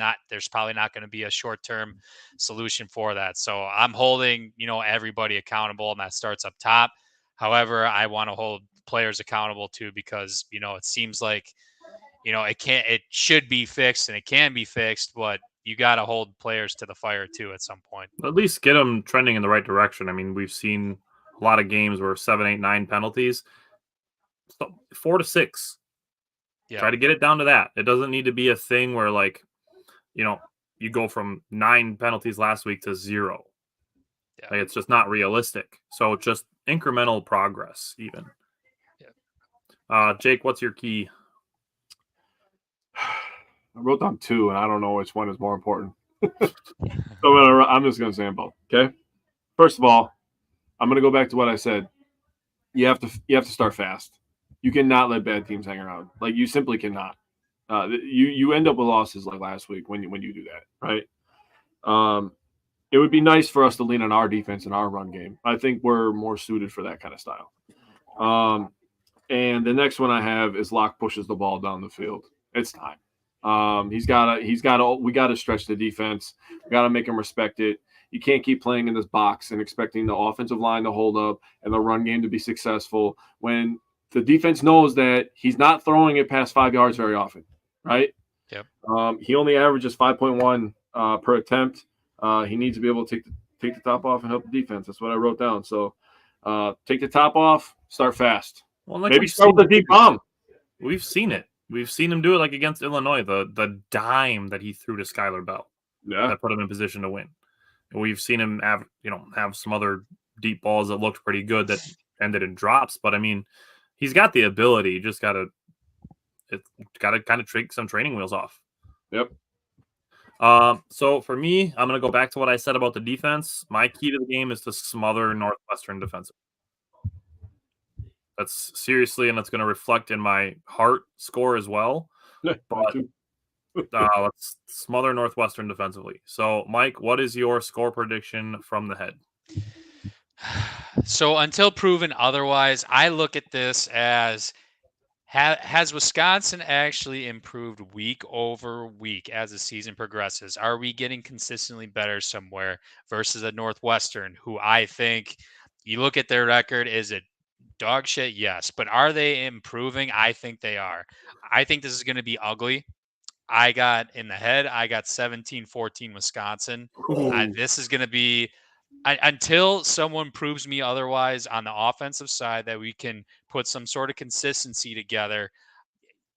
probably not going to be a short-term solution for that. So I'm holding everybody accountable, and that starts up top. However, I want to hold players accountable too, because it seems like it should be fixed and it can be fixed, but you got to hold players to the fire too at some point. At least get them trending in the right direction. I mean, we've seen a lot of games where 7, 8, 9 penalties, so 4 to 6. Yeah. Try to get it down to that. It doesn't need to be a thing where you go from 9 penalties last week to 0. Yeah. It's just not realistic. So just incremental progress even. Yeah. Jake, what's your key? I wrote down 2, and I don't know which one is more important. So I'm just going to say them both. Okay. First of all, I'm going to go back to what I said. You have to start fast. You cannot let bad teams hang around. You simply cannot. You end up with losses like last week when you do that, right? It would be nice for us to lean on our defense and our run game. I think we're more suited for that kind of style. And the next one I have is Locke pushes the ball down the field. It's time. We got to stretch the defense. We got to make him respect it. You can't keep playing in this box and expecting the offensive line to hold up and the run game to be successful when the defense knows that he's not throwing it past 5 yards very often, right? Yep. He only averages 5.1 per attempt. He needs to be able to take the top off and help the defense. That's what I wrote down. So take the top off, start fast. Well, maybe start with a deep bomb. We've seen it. We've seen him do it against Illinois, the dime that he threw to Skylar Bell. Yeah. That put him in position to win. And we've seen him have some other deep balls that looked pretty good that ended in drops. But I mean, he's got the ability. You just got to kind of take some training wheels off. Yep. So for me, I'm going to go back to what I said about the defense. My key to the game is to smother Northwestern defensive. That's seriously, and that's going to reflect in my heart score as well. But let's smother Northwestern defensively. So, Mike, what is your score prediction from the head? So until proven otherwise, I look at this as has Wisconsin actually improved week over week as the season progresses? Are we getting consistently better somewhere versus a Northwestern, who I think you look at their record, is it dog shit? Yes. But are they improving? I think they are. I think this is going to be ugly. I got 17-14 Wisconsin. This is going to be until someone proves me otherwise on the offensive side that we can put some sort of consistency together.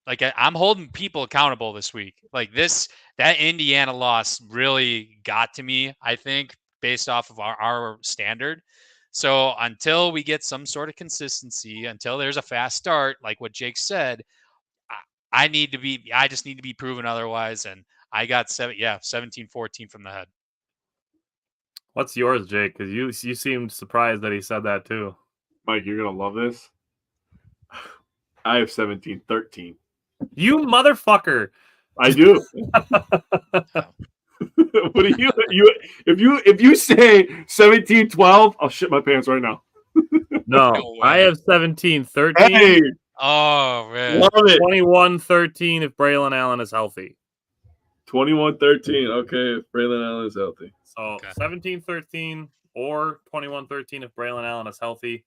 Like I'm holding people accountable this week. Like that Indiana loss really got to me, I think, based off of our standard. So until we get some sort of consistency, until there's a fast start, like what Jake said, I just need to be proven otherwise. And I got 17-14 from the head. What's yours, Jake? Because you seemed surprised that he said that too. Mike, you're going to love this. I have 17-13. You motherfucker. I do. What do you if you say 17-12, I'll shit my pants right now. No, I have 17-13. Hey, oh man, love it. 21-13 if Braylon Allen is healthy. 21-13. Okay, if Braylon Allen is healthy. So 17-13 or 21-13 if Braylon Allen is healthy.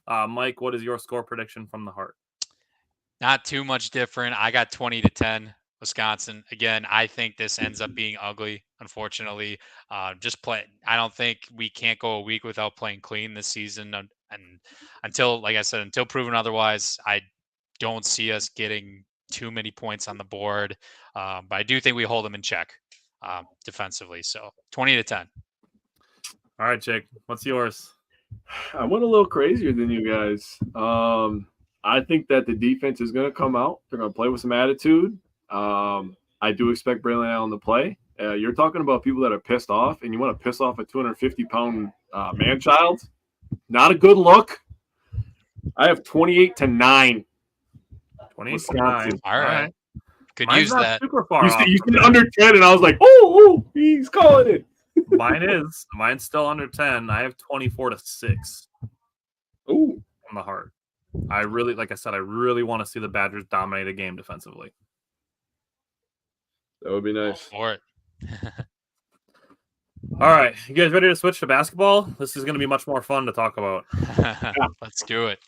Mike, what is your score prediction from the heart? Not too much different. I got 20-10 Wisconsin. Again, I think this ends up being ugly, unfortunately. I don't think we can't go a week without playing clean this season. And until, like I said, until proven otherwise, I don't see us getting too many points on the board. But I do think we hold them in check defensively. So 20-10. All right, Jake, what's yours? I went a little crazier than you guys. I think that the defense is going to come out. They're going to play with some attitude. I do expect Braylon Allen to play. You're talking about people that are pissed off, and you want to piss off a 250-pound man-child? Not a good look. I have 28-9. 28-9. All right. Could Mine's use not that. super far off. You said under 10, and I was like, oh, he's calling it. Mine's still under 10. I have 24-6. Ooh. From the heart. I really want to see the Badgers dominate a game defensively. That would be nice. For it. All right. You guys ready to switch to basketball? This is going to be much more fun to talk about. Let's do it.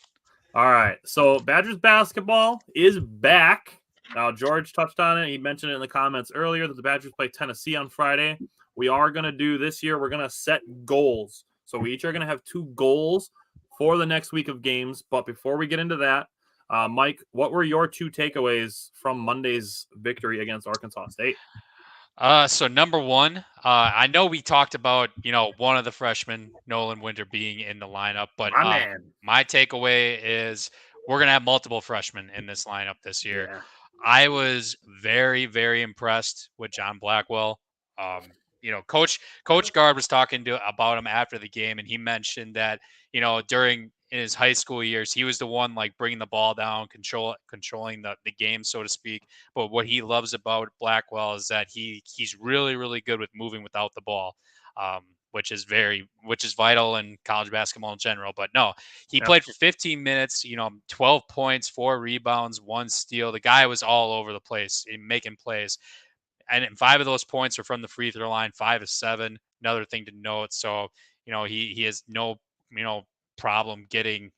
All right. So Badgers basketball is back. Now, George touched on it. He mentioned it in the comments earlier that the Badgers play Tennessee on Friday. We are going to do this year, we're going to set goals. So we each are going to have 2 goals for the next week of games. But before we get into that, Mike, what were your 2 takeaways from Monday's victory against Arkansas State? So number one, I know we talked about, one of the freshmen, Nolan Winter, being in the lineup, but my takeaway is we're going to have multiple freshmen in this lineup this year. Yeah. I was very, very impressed with John Blackwell. Coach Gard was talking about him after the game, and he mentioned that, during in his high school years, he was the one like bringing the ball down, controlling the game, so to speak. But what he loves about Blackwell is that he's really, really good with moving without the ball, which is vital in college basketball in general. But no, he played for 15 minutes, 12 points, 4 rebounds, 1 steal. The guy was all over the place making plays. And 5 of those points are from the free throw line, 5 of 7. Another thing to note. So, he has no, problem getting,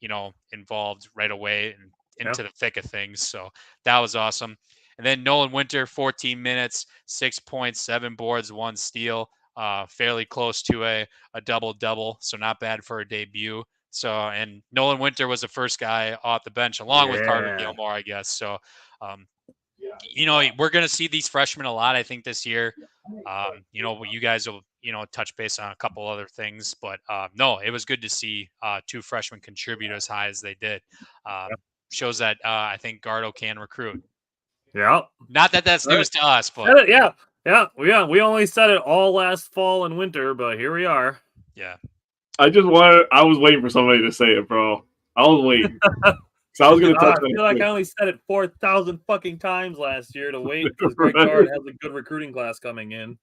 involved right away and into the thick of things. So that was awesome. And then Nolan Winter, 14 minutes, 6 points, 7 boards, 1 steal, fairly close to a double-double. So not bad for a debut. So, and Nolan Winter was the first guy off the bench along with Carter Gilmore, I guess. So, we're going to see these freshmen a lot, I think, this year. You guys will, touch base on a couple other things, but no, it was good to see 2 freshmen contribute as high as they did. Shows that I think Gardo can recruit. Yeah. Not that that's news to us, but yeah. We only said it all last fall and winter, but here we are. Yeah. I was waiting for somebody to say it, bro. I was waiting. So I was going to touch I feel like I only said it 4,000 fucking times last year to wait because Greg Gard has a good recruiting class coming in.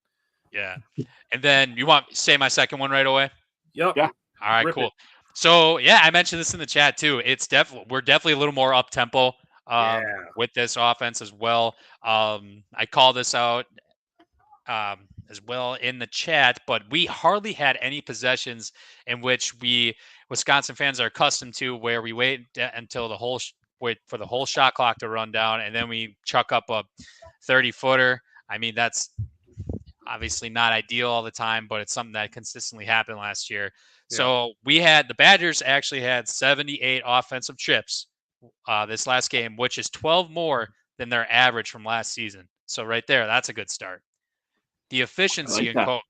Yeah. And then you want to say my second one right away? Yep. Yeah. All right, Rip cool. it. So yeah, I mentioned this in the chat too. We're definitely a little more up tempo with this offense as well. I call this out as well in the chat, but we hardly had any possessions in which Wisconsin fans are accustomed to, where we wait until wait for the whole shot clock to run down, and then we chuck up a 30-footer. I mean, that's obviously not ideal all the time, but it's something that consistently happened last year. Yeah. So the Badgers actually had 78 offensive trips this last game, which is 12 more than their average from last season. So right there, that's a good start. The efficiency, and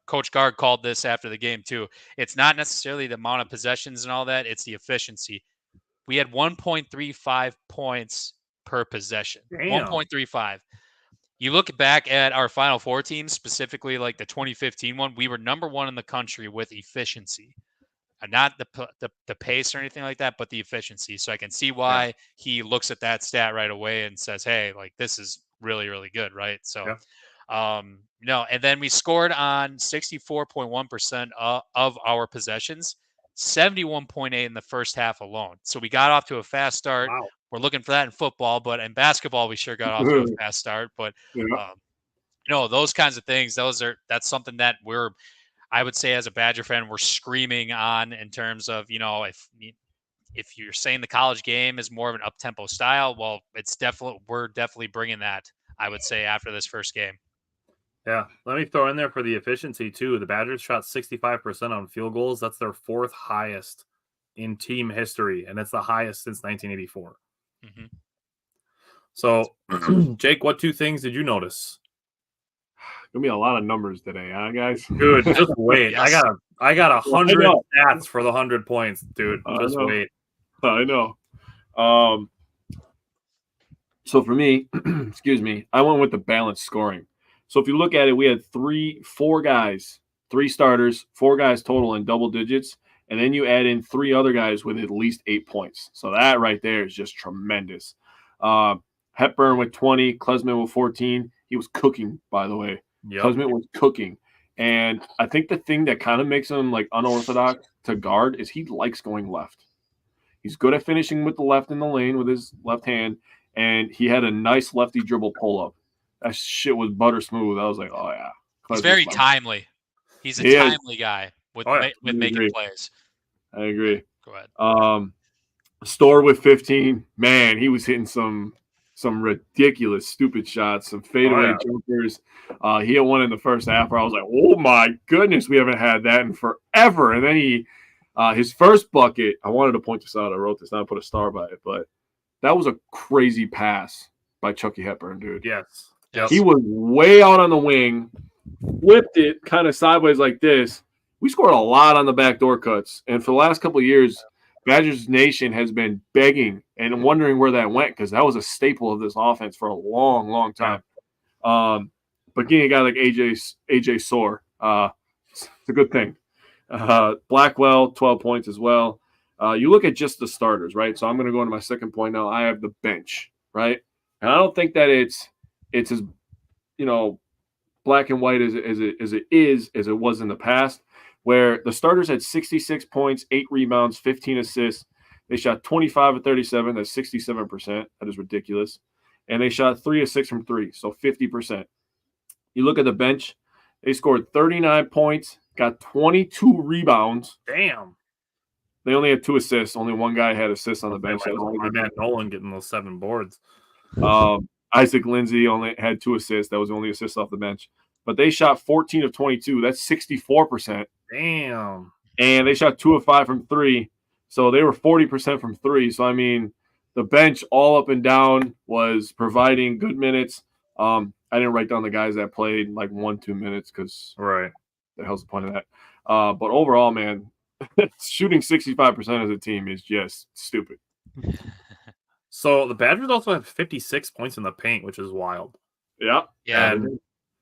Coach Gard called this after the game too. It's not necessarily the amount of possessions and all that. It's the efficiency. We had 1.35 points per possession. Damn. 1.35. You look back at our Final Four teams, specifically like the 2015 one, we were number one in the country with efficiency. Not the pace or anything like that, but the efficiency. So I can see why he looks at that stat right away and says, hey, like this is really, really good, right? So and then we scored on 64.1% of our possessions, 71.8 in the first half alone. So we got off to a fast start. Wow. We're looking for that in football, but in basketball, we sure got off to a fast start. But those kinds of things, that's something that I would say as a Badger fan, we're screaming on in terms of, if you're saying the college game is more of an up-tempo style, well, we're definitely bringing that, I would say, after this first game. Yeah, let me throw in there for the efficiency too. The Badgers shot 65% on field goals. That's their fourth highest in team history, and it's the highest since 1984. Mm-hmm. So, Jake, what two things did you notice? Gonna be a lot of numbers today, huh, guys? Dude, just wait. Yes. I got 100 stats for the 100 points, dude. Just wait. I know. So for me, excuse me, I went with the balanced scoring. So if you look at it, we had four guys, 3 starters, 4 guys total in double digits, and then you add in 3 other guys with at least 8 points. So that right there is just tremendous. Hepburn with 20, Klesman with 14. He was cooking, by the way. Yep. Klesman was cooking. And I think the thing that kind of makes him like unorthodox to guard is he likes going left. He's good at finishing with the left in the lane with his left hand, and he had a nice lefty dribble pull-up. That shit was butter smooth. I was like, oh, yeah. He's very timely. He's a timely guy with making plays. I agree. Go ahead. Store with 15. Man, he was hitting some ridiculous, stupid shots, some fadeaway jumpers. He had one in the first half where I was like, oh, my goodness, we haven't had that in forever. And then his first bucket, I wanted to point this out. I wrote this down, put a star by it, but that was a crazy pass by Chucky Hepburn, dude. Yes. He was way out on the wing, flipped it kind of sideways like this. We scored a lot on the backdoor cuts. And for the last couple of years, Badgers Nation has been begging and wondering where that went because that was a staple of this offense for a long, long time. But getting a guy like AJ Soar, it's a good thing. Blackwell, 12 points as well. You look at just the starters, right? So I'm going to go into my second point now. I have the bench, right? And I don't think that it's as, black and white as it was in the past, where the starters had 66 points, 8 rebounds, 15 assists. They shot 25 of 37. That's 67%. That is ridiculous. And they shot 3 of 6 from 3, so 50%. You look at the bench, they scored 39 points, got 22 rebounds. Damn. They only had 2 assists. Only one guy had assists on the bench. My man Nolan getting those 7 boards. Isaac Lindsay only had 2 assists. That was the only assist off the bench. But they shot 14 of 22. That's 64%. Damn. And they shot 2 of 5 from 3. So they were 40% from 3. So, I mean, the bench all up and down was providing good minutes. I didn't write down the guys that played like 1-2 minutes because the hell's the point of that? But overall, man, shooting 65% as a team is just stupid. So the Badgers also have 56 points in the paint, which is wild. Yeah. And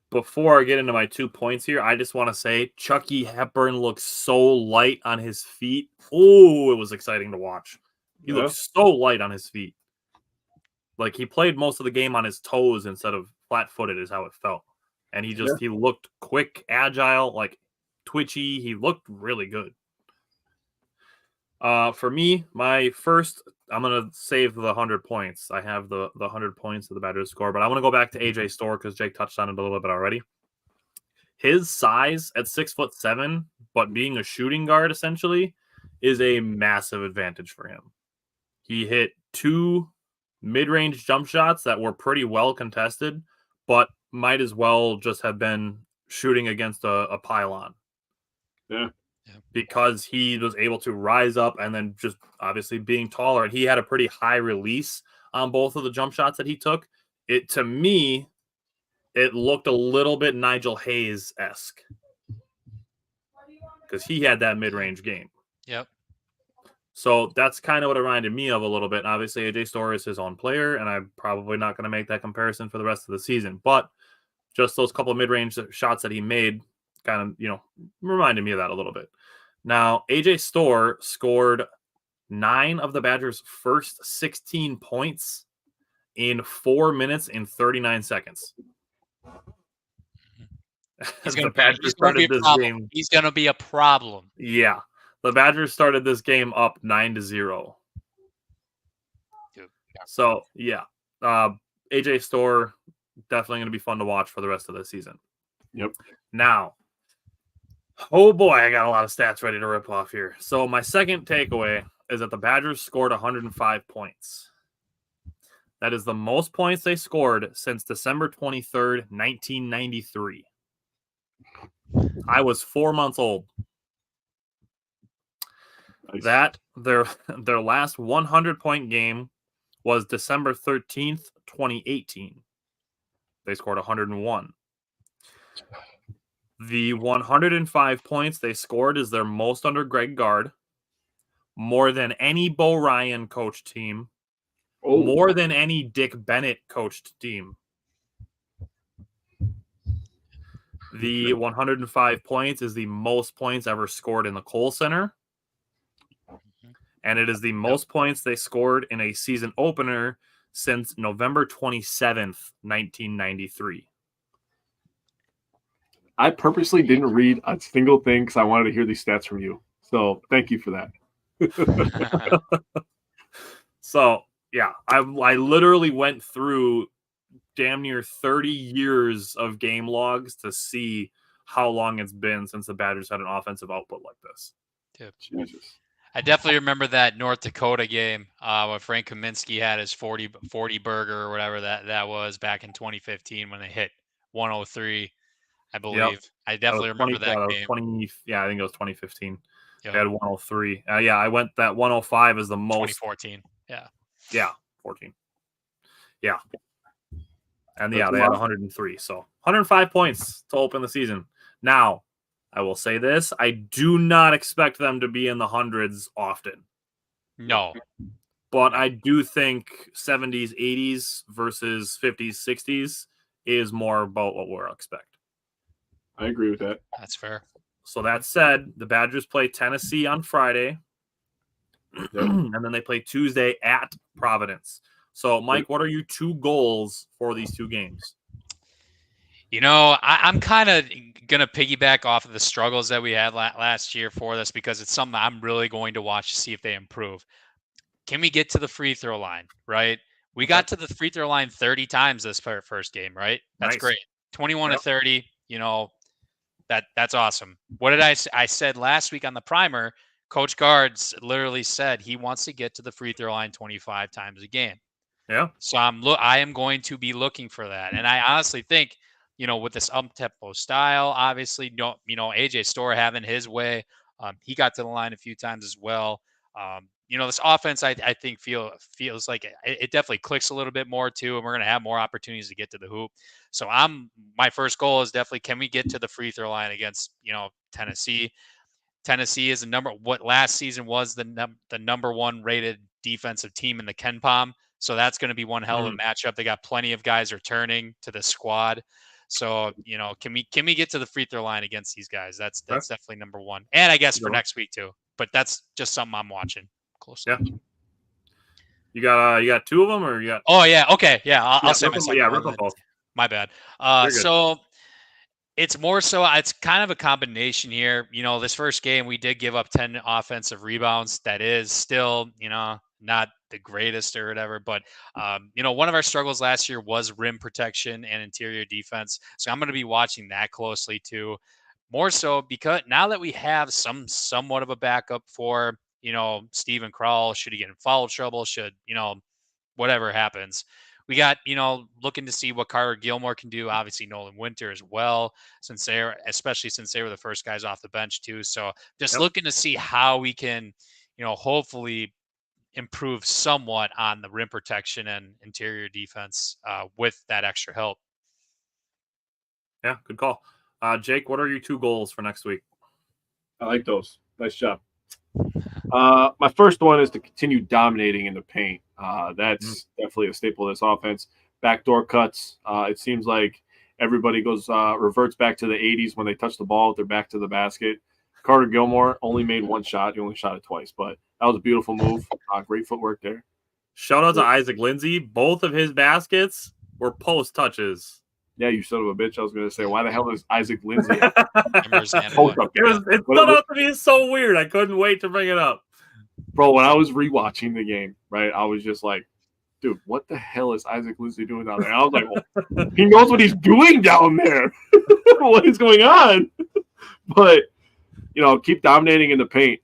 before I get into my 2 points here, I just want to say Chucky Hepburn looks so light on his feet. Oh, it was exciting to watch. He looked so light on his feet. Like he played most of the game on his toes instead of flat-footed is how it felt. And he looked quick, agile, like twitchy. He looked really good. For me, my first, I'm going to save the 100 points. I have the 100 points of the Badgers score, but I want to go back to AJ Storr because Jake touched on it a little bit already. His size at 6'7", but being a shooting guard essentially is a massive advantage for him. He hit 2 mid-range jump shots that were pretty well contested, but might as well just have been shooting against a pylon. Yeah. Because he was able to rise up and then just obviously being taller. And he had a pretty high release on both of the jump shots that he took. To me, it looked a little bit Nigel Hayes-esque. Because he had that mid-range game. Yep. So that's kind of what it reminded me of a little bit. Obviously, AJ Storr is his own player, and I'm probably not going to make that comparison for the rest of the season. But just those couple of mid-range shots that he made kind of, reminded me of that a little bit. Now, AJ Storr scored 9 of the Badgers' first 16 points in 4 minutes and 39 seconds. He's going to be a problem. Yeah. The Badgers started this game up 9-0. So, yeah. AJ Storr, definitely going to be fun to watch for the rest of the season. Yep. Now, oh boy, I got a lot of stats ready to rip off here. So my second takeaway is that the Badgers scored 105 points. That is the most points they scored since December 23rd, 1993. I was 4 months old. Nice. That their last 100-point game was December 13th, 2018. They scored 101. The 105 points they scored is their most under Greg Gard, more than any Bo Ryan coached team, more than any Dick Bennett coached team. The 105 points is the most points ever scored in the Kohl Center, and it is the most points they scored in a season opener since November 27th, 1993. I purposely didn't read a single thing because I wanted to hear these stats from you. So thank you for that. So, yeah, I literally went through damn near 30 years of game logs to see how long it's been since the Badgers had an offensive output like this. Dude. Jesus. I definitely remember that North Dakota game when Frank Kaminsky had his 40 burger or whatever that was back in 2015 when they hit 103. I believe. Yep. I definitely remember that game. I think it was 2015. Yep. They had 103. I went that 105 is the most. 2014. Yeah. Yeah, 14. Yeah. And they had 103. So 105 points to open the season. Now, I will say this. I do not expect them to be in the hundreds often. No. But I do think 70s, 80s versus 50s, 60s is more about what we'll expect. I agree with that. That's fair. So that said, the Badgers play Tennessee on Friday, and then they play Tuesday at Providence. So, Mike, what are your 2 goals for these 2 games? I'm kind of going to piggyback off of the struggles that we had last year for this because it's something I'm really going to watch to see if they improve. Can we get to the free throw line, right? We got to the free throw line 30 times this first game, right? That's nice. Great. 21 to 30, that's awesome. What did I said last week on the primer? Coach Guards literally said he wants to get to the free throw line 25 times a game. Yeah. So I am going to be looking for that. And I honestly think, with this up-tempo style, obviously, AJ Storr having his way, he got to the line a few times as well. This offense, I think feels like it definitely clicks a little bit more too, and we're going to have more opportunities to get to the hoop. So my first goal is definitely, can we get to the free throw line against, Tennessee? Tennessee is what last season was the number 1 rated defensive team in the KenPom. So that's going to be one hell of a matchup. They got plenty of guys returning to the squad. So, can we get to the free throw line against these guys? That's definitely number 1. And I guess for next week too. But that's just something I'm watching closely. Yeah. You got two of them, or you got? Oh yeah, okay, yeah. I'll say my rip 'em- second yeah, one rip them then. both. My bad. You're good. So it's more so it's kind of a combination here. This first game we did give up 10 offensive rebounds. That is still, not the greatest or whatever, but one of our struggles last year was rim protection and interior defense. So I'm going to be watching that closely too. More so because now that we have somewhat of a backup for, Steven Krall, should he get in foul trouble, should, whatever happens. We got, looking to see what Carter Gilmore can do. Obviously, Nolan Winter as well, especially since they were the first guys off the bench too. So just looking to see how we can, hopefully improve somewhat on the rim protection and interior defense with that extra help. Yeah, good call. Jake, what are your 2 goals for next week? I like those. Nice job. My first one is to continue dominating in the paint. That's definitely a staple of this offense. Backdoor cuts. It seems like everybody reverts back to the 80s when they touch the ball with their back to the basket. Carter Gilmore only made one shot. He only shot it twice, but that was a beautiful move. Great footwork there. Shout out to Isaac Lindsay. Both of his baskets were post touches. Yeah, you son of a bitch. I was going to say, why the hell is Isaac Lindsay? It stood out to me so weird. I couldn't wait to bring it up. Bro, when I was rewatching the game, right, I was just like, dude, what the hell is Isaac Lindsay doing down there? I was like, well, he knows what he's doing down there. What is going on? But, keep dominating in the paint.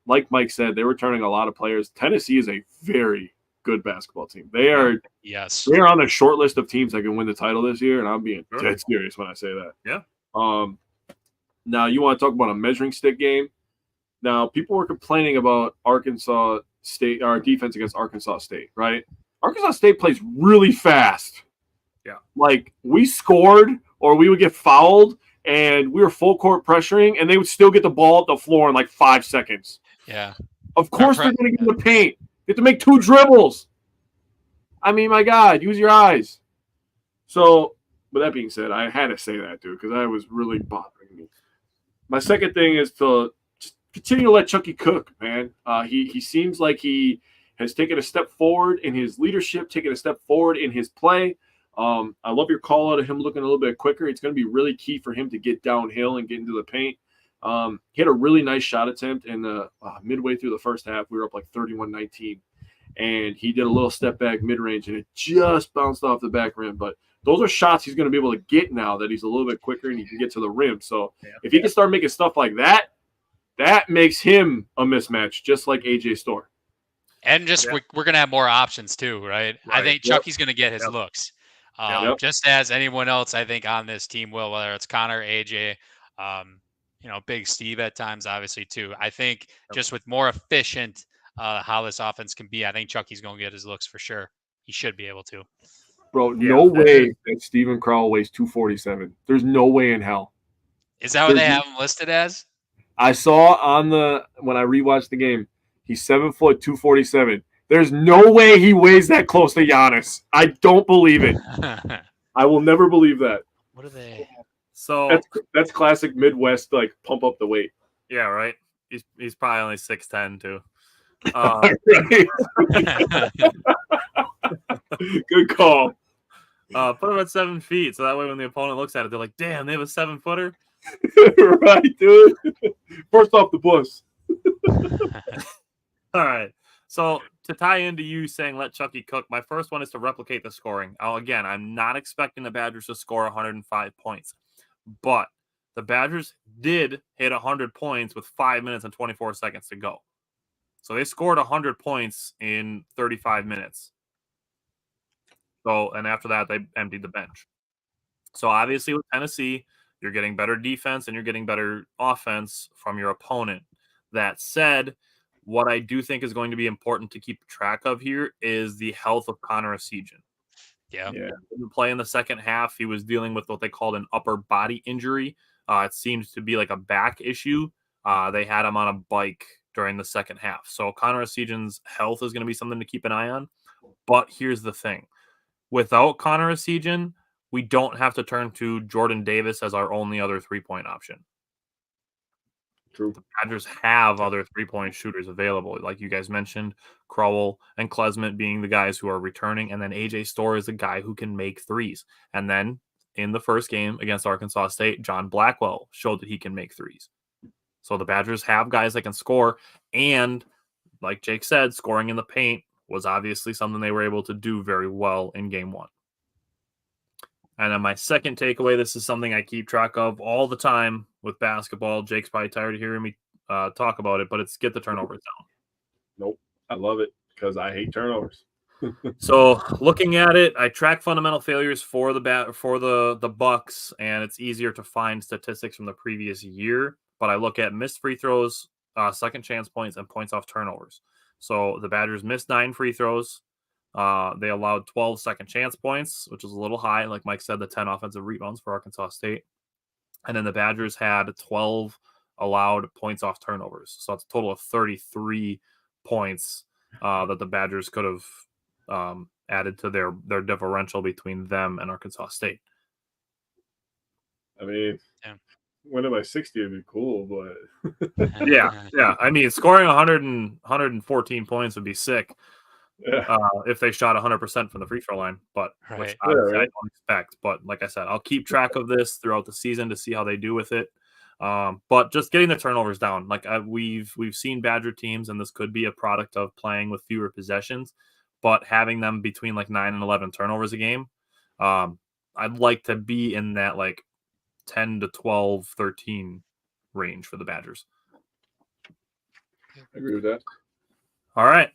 Like Mike said, they were turning a lot of players. Tennessee is a very good basketball team. They're on a short list of teams that can win the title this year, and I'm being dead serious when I say that. Yeah. Now, you want to talk about a measuring stick game? Now, people were complaining about Arkansas State, our defense against Arkansas State, right? Arkansas State plays really fast. Yeah. Like, we scored or we would get fouled, and we were full court pressuring, and they would still get the ball at the floor in like 5 seconds. Yeah. Of course they're going to get in the paint. You have to make 2 dribbles. I mean, my God, use your eyes. So, with that being said, I had to say that, dude, because that was really bothering me. My second thing is to just continue to let Chucky cook, man. He seems like he has taken a step forward in his leadership, taken a step forward in his play. I love your call out of him looking a little bit quicker. It's going to be really key for him to get downhill and get into the paint. He had a really nice shot attempt in the midway through the first half. We were up like 31-19, and he did a little step back mid-range, and it just bounced off the back rim. But those are shots he's going to be able to get now that he's a little bit quicker and he can get to the rim. So if he can start making stuff like that, that makes him a mismatch, just like AJ Storr. And we're going to have more options too, right? I think Chucky's going to get his looks. Just as anyone else, I think, on this team will, whether it's Connor, AJ, Big Steve at times, obviously, too. I think just with more efficient how this offense can be, I think Chucky's going to get his looks for sure. He should be able to. Bro, no way that Steven Krall weighs 247. There's no way in hell. Is that what they have him listed as? I saw when I rewatched the game, he's 7 foot 247. There's no way he weighs that close to Giannis. I don't believe it. I will never believe that. What are they? So that's classic Midwest, like pump up the weight. Yeah, right. He's probably only 6'10" too. Good call. Put him at 7 feet, so that way when the opponent looks at it, they're like, "Damn, they have a 7-footer." Right, dude. First off the bus. All right. So to tie into you saying let Chucky cook, my first one is to replicate the scoring. Again, I'm not expecting the Badgers to score 105 points, but the Badgers did hit 100 points with 5 minutes and 24 seconds to go. So they scored 100 points in 35 minutes. So, and after that, they emptied the bench. So obviously with Tennessee, you're getting better defense and you're getting better offense from your opponent. That said, what I do think is going to be important to keep track of here is the health of Connor Essegian. Yeah. He didn't play in the second half. He was dealing with what they called an upper body injury. It seems to be like a back issue. They had him on a bike during the second half. So Connor Essegian's health is going to be something to keep an eye on. But here's the thing. Without Connor Essegian, we don't have to turn to Jordan Davis as our only other 3-point option. True. The Badgers have other 3-point shooters available. Like you guys mentioned, Crowell and Klesmet being the guys who are returning. And then AJ Storr is the guy who can make threes. And then in the first game against Arkansas State, John Blackwell showed that he can make threes. So the Badgers have guys that can score. And like Jake said, scoring in the paint was obviously something they were able to do very well in game 1. And then my second takeaway, this is something I keep track of all the time with basketball. Jake's probably tired of hearing me talk about it, but it's get the turnovers down. Nope. I love it because I hate turnovers. So looking at it, I track fundamental failures for the Bucks, and it's easier to find statistics from the previous year. But I look at missed free throws, second chance points, and points off turnovers. So the Badgers missed 9 free throws. They allowed 12 second chance points, which is a little high. Like Mike said, the 10 offensive rebounds for Arkansas State. And then the Badgers had 12 allowed points off turnovers. So it's a total of 33 points that the Badgers could have added to their differential between them and Arkansas State. I mean, winning by 60 would be cool, but yeah. I mean, scoring 114 points would be sick. Yeah. If they shot 100% from the free throw line, but which I don't expect. But like I said, I'll keep track of this throughout the season to see how they do with it. But just getting the turnovers down, like we've seen Badger teams, and this could be a product of playing with fewer possessions, but having them between like 9 and 11 turnovers a game. I'd like to be in that like 10 to 12, 13 range for the Badgers. I agree with that. All right.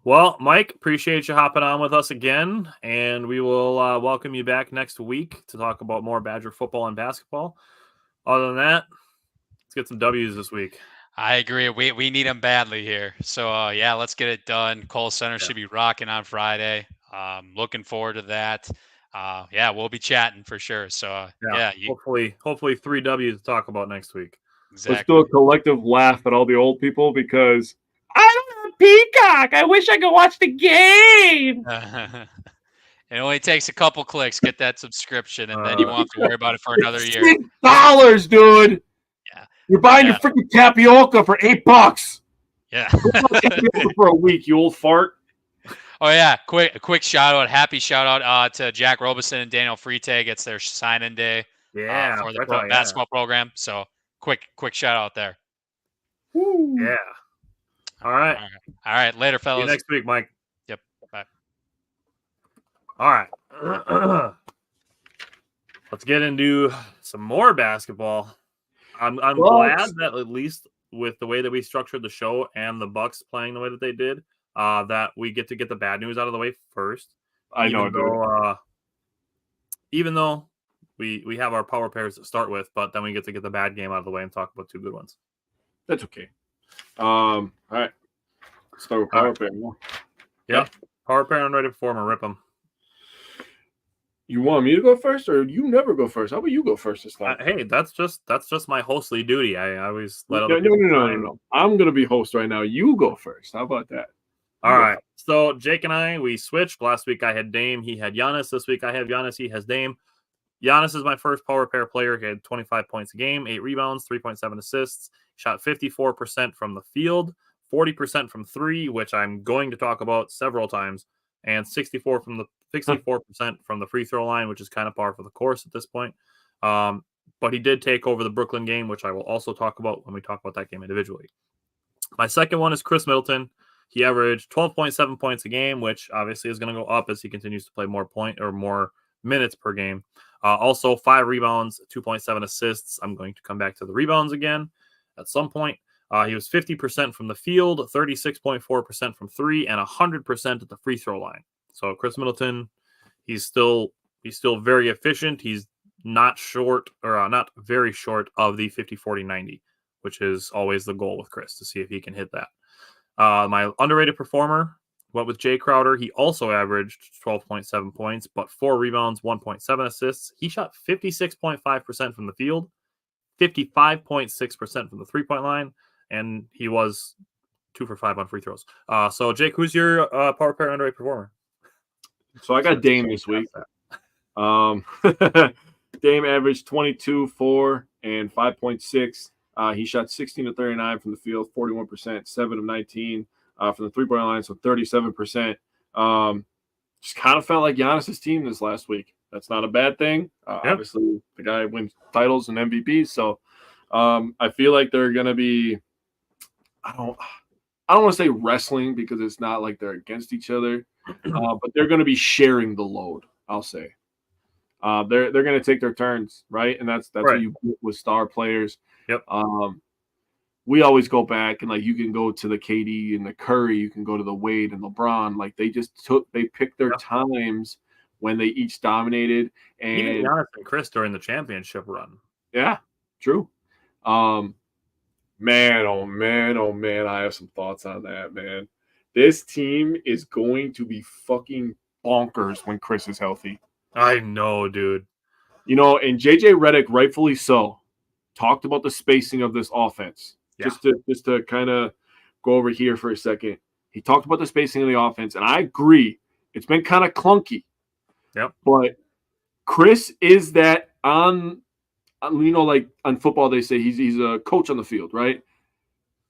Well, Mike, appreciate you hopping on with us again, and we will welcome you back next week to talk about more Badger football and basketball. Other than that, let's get some W's this week. I agree. We need them badly here. So, let's get it done. Cole Center should be rocking on Friday. Looking forward to that. We'll be chatting for sure. So, hopefully 3 W's to talk about next week. Exactly. Let's do a collective laugh at all the old people because I don't have Peacock. I wish I could watch the game. It only takes a couple clicks, get that subscription, and then you won't have to worry about it for another year. $6, dude. Yeah. You're buying your freaking tapioca for $8. Yeah. For a week, you old fart. Oh yeah, quick shout out, happy shout out to Jack Robeson and Daniel Freitag. It's their sign-in day for the basketball program. So quick shout out there. Woo. Yeah. All right. Later, fellas. See you next week, Mike. Yep. Bye. All right. Let's get into some more basketball. I'm glad that at least with the way that we structured the show and the Bucks playing the way that they did, that we get to get the bad news out of the way first. Even though we have our power pairs to start with, but then we get to get the bad game out of the way and talk about 2 good ones. That's okay. All right. Start with power pair. Yeah. Power pair and ready performer. Rip them. You want me to go first, or you never go first? How about you go first this time? Hey, that's just my hostly duty. I always let other people. No. I'm gonna be host right now. You go first. How about that? All right. So Jake and we switched. Last week I had Dame. He had Giannis. This week I have Giannis. He has Dame. Giannis is my first power pair player. He had 25 points a game, 8 rebounds, 3.7 assists. Shot 54% from the field, 40% from 3, which I'm going to talk about several times, and 64% from the free throw line, which is kind of par for the course at this point. But he did take over the Brooklyn game, which I will also talk about when we talk about that game individually. My second one is Chris Middleton. He averaged 12.7 points a game, which obviously is going to go up as he continues to play more minutes per game. Also 5 rebounds, 2.7 assists. I'm going to come back to the rebounds again at some point. He was 50% from the field, 36.4% from 3, and 100% at the free throw line. So Chris Middleton, he's still very efficient. He's not very short of the 50-40-90, which is always the goal with Chris, to see if he can hit that. My underrated performer went with Jay Crowder. He also averaged 12.7 points, but 4 rebounds, 1.7 assists. He shot 56.5% from the field, 55.6% from the 3-point line, and he was 2 for 5 on free throws. So Jake, who's your power pair underrated performer? So I got Dame this week. Dame averaged 22, 4, and 5.6. He shot 16 of 39 from the field, 41%, 7 of 19 from the three-point line, so 37%. Just kind of felt like Giannis's team this last week. That's not a bad thing. Obviously, the guy wins titles and MVPs, so I feel like they're going to be – I don't want to say wrestling because it's not like they're against each other, but they're going to be sharing the load, I'll say. They're going to take their turns, right? And that's right. what you get with star players. Yep. We always go back and like you can go to the KD and the Curry, you can go to the Wade and LeBron. Like they picked their times when they each dominated. And even Giannis and Chris during the championship run. Yeah, true. Man, oh man, I have some thoughts on that, man. This team is going to be fucking bonkers when Chris is healthy. I know, dude. You know, and JJ Redick, rightfully so, talked about the spacing of this offense. Yeah. Just to kind of go over here for a second. He talked about the spacing of the offense, and I agree. It's been kind of clunky. Yep. But Chris is that on like on football they say he's a coach on the field, right?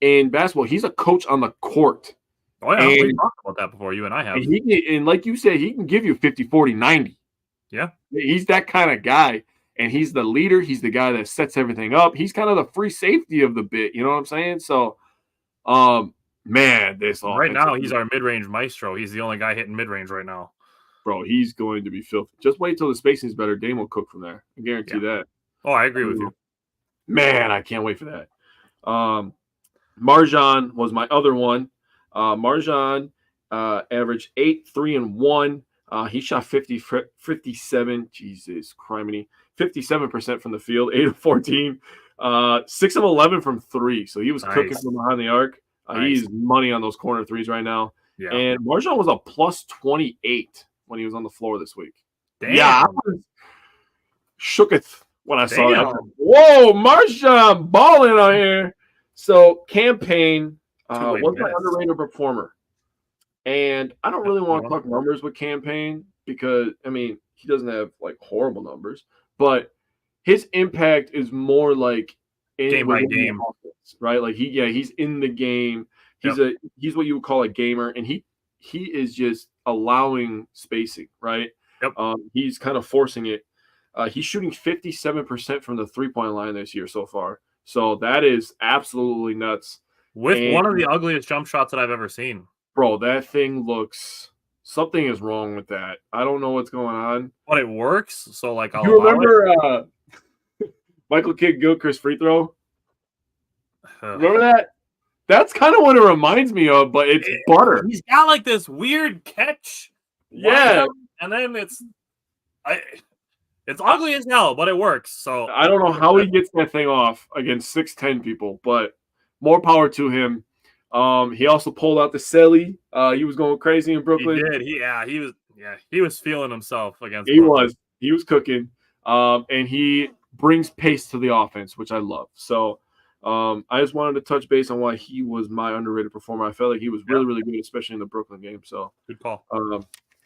In basketball, he's a coach on the court. Oh, yeah, we talked about that before. You and I have. And like you said, he can give you 50, 40, 90. Yeah. He's that kind of guy. And he's the leader. He's the guy that sets everything up. He's kind of the free safety of the bit. You know what I'm saying? So, man, this right now he's our mid-range maestro. He's the only guy hitting mid-range right now. Bro, he's going to be filthy. Just wait till the spacing's better. Dame will cook from there. I guarantee that. Oh, I agree with you. Man, I can't wait for that. Marjan was my other one. Marjan averaged 8, 3, and 1. He shot 57. Jesus criminy. 57% from the field, 8 of 14, 6 of 11 from 3. So he was cooking from behind the arc. He's money on those corner threes right now. Yeah. And Marjan was a plus 28 when he was on the floor this week. Damn. Yeah, I was shooketh when I saw that. Whoa, Marjan balling on here. So Campaign was my underrated performer. And I don't really want to talk numbers with Campaign because, I mean, he doesn't have, like, horrible numbers. But his impact is more like game by game, offense, right? Like he's in the game. He's what you would call a gamer, and he is just allowing spacing, right? Yep. He's kind of forcing it. He's shooting 57% from the 3-point line this year so far. So that is absolutely nuts. With one of the ugliest jump shots that I've ever seen. Bro, that thing looks – something is wrong with that. I don't know what's going on. But it works, so, like, I'll You remember Michael Kidd-Gilchrist free throw? Remember that? That's kind of what it reminds me of, but it's butter. He's got, like, this weird catch. Yeah. And then it's ugly as hell, but it works. So I don't know how he gets that thing off against 6'10" people, but more power to him. He also pulled out the celly. He was going crazy in Brooklyn. He did. He was feeling himself against Brooklyn. He was cooking. And he brings pace to the offense, which I love. So I just wanted to touch base on why he was my underrated performer. I felt like he was really, really good, especially in the Brooklyn game. So good call.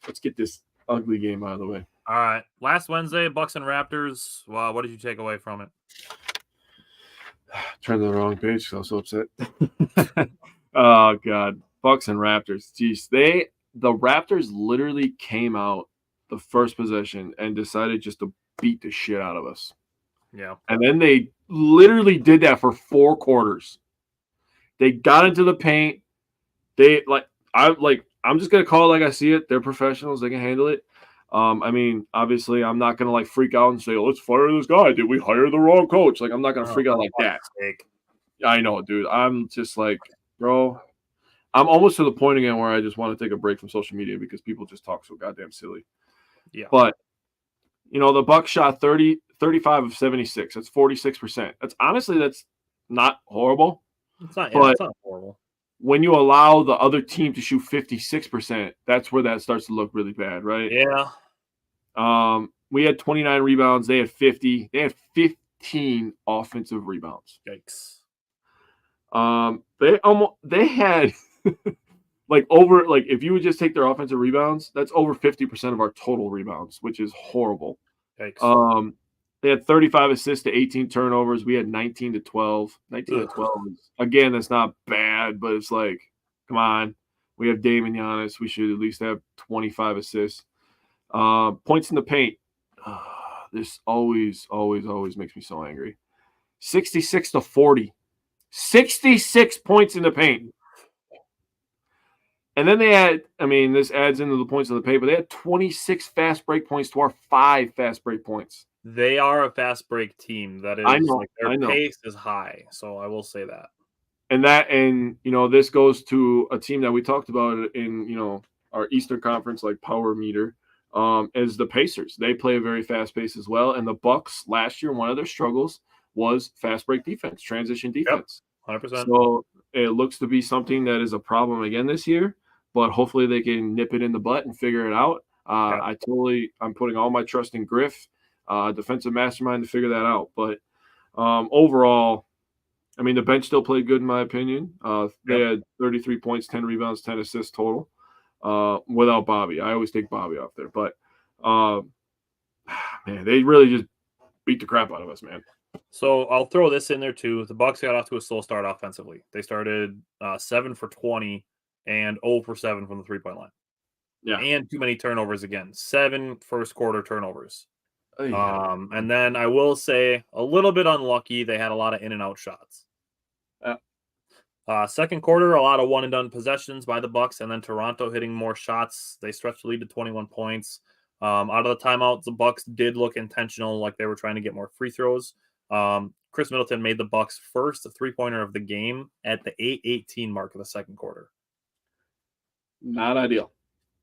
Let's get this ugly game out of the way. All right. Last Wednesday, Bucks and Raptors. Wow, what did you take away from it? Turned to the wrong page because I was so upset. Oh, God. Bucks and Raptors. Jeez. The Raptors literally came out the first possession and decided just to beat the shit out of us. Yeah. And then they literally did that for 4 quarters. They got into the paint. I'm just going to call it like I see it. They're professionals. They can handle it. I mean, obviously, I'm not going to, freak out and say, let's fire this guy. Did we hire the wrong coach? I'm not going to freak out like that. I know, dude. I'm just bro, I'm almost to the point again where I just want to take a break from social media because people just talk so goddamn silly. Yeah. But, the Bucks shot 35 of 76. That's 46%. That's not horrible. It's not horrible. When you allow the other team to shoot 56%, that's where that starts to look really bad, right? Yeah. We had 29 rebounds. They had 50. They had 15 offensive rebounds. Yikes. They had if you would just take their offensive rebounds, that's over 50% of our total rebounds, which is horrible. Yikes. They had 35 assists to 18 turnovers. We had 19 to 12. 19 to 12 is, again, that's not bad, but it's like, come on. We have Dame and Giannis. We should at least have 25 assists. Points in the paint. This always makes me so angry. 66 to 40. 66 points in the paint. And then they had, this adds into the points in the paint, but they had 26 fast break points to our 5 fast break points. They are a fast break team. That is, I know, their pace is high. So I will say that. And this goes to a team that we talked about in, our Eastern Conference, like power meter, is the Pacers. They play a very fast pace as well. And the Bucks last year, one of their struggles was fast break defense, transition defense. Yep, 100%. So it looks to be something that is a problem again this year, but hopefully they can nip it in the butt and figure it out. I'm putting all my trust in Griff, defensive mastermind, to figure that out. But overall, the bench still played good in my opinion. They had 33 points, 10 rebounds, 10 assists total without Bobby. I always take Bobby off there. But, man, they really just beat the crap out of us, man. So I'll throw this in there too. The Bucks got off to a slow start offensively. They started 7 for 20 and 0 for 7 from the 3-point line. Yeah. And too many turnovers again. 7 first quarter turnovers. Oh, yeah. And then I will say a little bit unlucky. They had a lot of in and out shots. Second quarter, a lot of one and done possessions by the Bucks, and then Toronto hitting more shots. They stretched the lead to 21 points. Out of the timeouts, the Bucks did look intentional, like they were trying to get more free throws. Chris Middleton made the Bucks' first 3-pointer of the game at the 8:18 mark of the second quarter. Not ideal.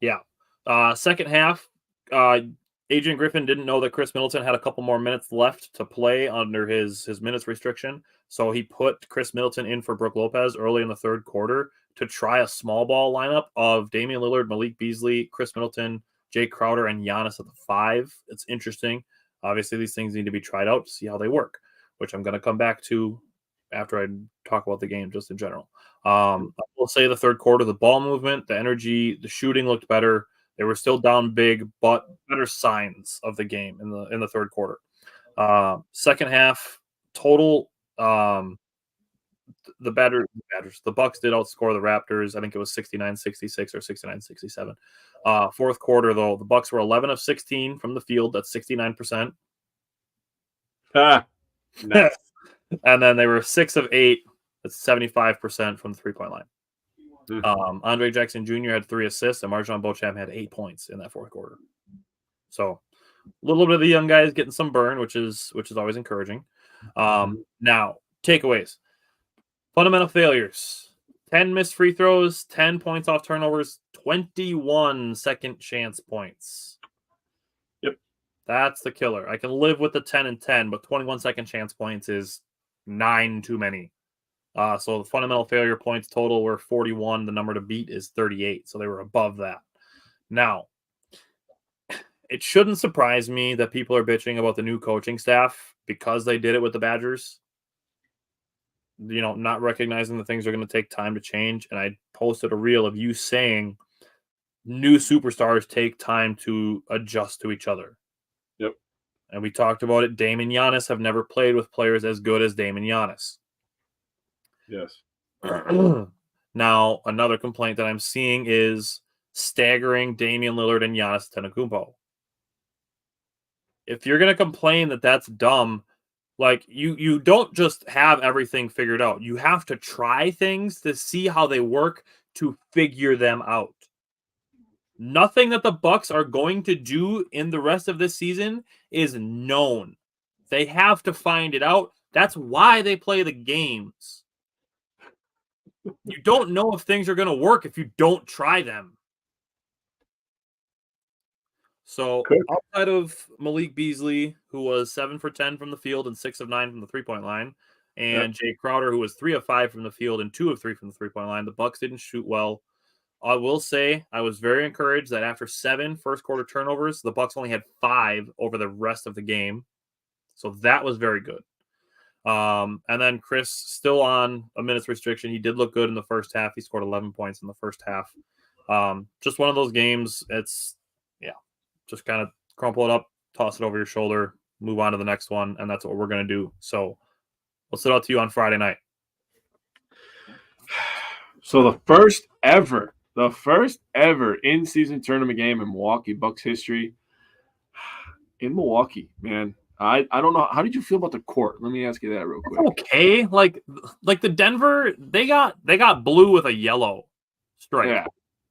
Yeah. Second half, Adrian Griffin didn't know that Chris Middleton had a couple more minutes left to play under his minutes restriction. So he put Chris Middleton in for Brook Lopez early in the third quarter to try a small ball lineup of Damian Lillard, Malik Beasley, Chris Middleton, Jay Crowder, and Giannis at the 5. It's interesting. Obviously, these things need to be tried out to see how they work, which I'm going to come back to after I talk about the game just in general. I will say the third quarter, the ball movement, the energy, the shooting looked better. They were still down big, but better signs of the game in the third quarter. Second half, total, the Bucks did outscore the Raptors. I think it was 69-66 or 69-67. Fourth quarter, though, the Bucks were 11 of 16 from the field. That's 69%. Nice. And then they were 6 of 8. That's 75% from the 3-point line. Andre Jackson Jr. had 3 assists, and Marjon Beauchamp had 8 points in that fourth quarter. So a little bit of the young guys getting some burn, which is always encouraging. Now, takeaways. Fundamental failures. 10 missed free throws, 10 points off turnovers, 21 second chance points. Yep. That's the killer. I can live with the 10 and 10, but 21 second chance points is 9 too many. So the fundamental failure points total were 41. The number to beat is 38. So they were above that. Now, it shouldn't surprise me that people are bitching about the new coaching staff because they did it with the Badgers. Not recognizing that things are going to take time to change. And I posted a reel of you saying new superstars take time to adjust to each other. Yep. And we talked about it. Dame and Giannis have never played with players as good as Dame and Giannis. Yes. Now, another complaint that I'm seeing is staggering Damian Lillard and Giannis Antetokounmpo. If you're going to complain that that's dumb, like you don't just have everything figured out. You have to try things to see how they work to figure them out. Nothing that the Bucks are going to do in the rest of this season is known. They have to find it out. That's why they play the games. You don't know if things are going to work if you don't try them. So outside of Malik Beasley, who was 7 for 10 from the field and 6 of 9 from the 3-point line, and Jay Crowder, who was 3 of 5 from the field and 2 of 3 from the 3-point line, the Bucks didn't shoot well. I will say I was very encouraged that after 7 first quarter turnovers, the Bucks only had 5 over the rest of the game. So that was very good. And then Chris still on a minutes restriction. He did look good in the first half. He scored 11 points in the first half. Just one of those games. It's just kind of crumple it up, toss it over your shoulder, move on to the next one, and that's what we're going to do. So what's it out to you on Friday night? So the first ever in-season tournament game in Milwaukee Bucks history in Milwaukee, man. I don't know. How did you feel about the court? Let me ask you that real quick. Okay. Like the Denver, they got blue with a yellow stripe. Yeah.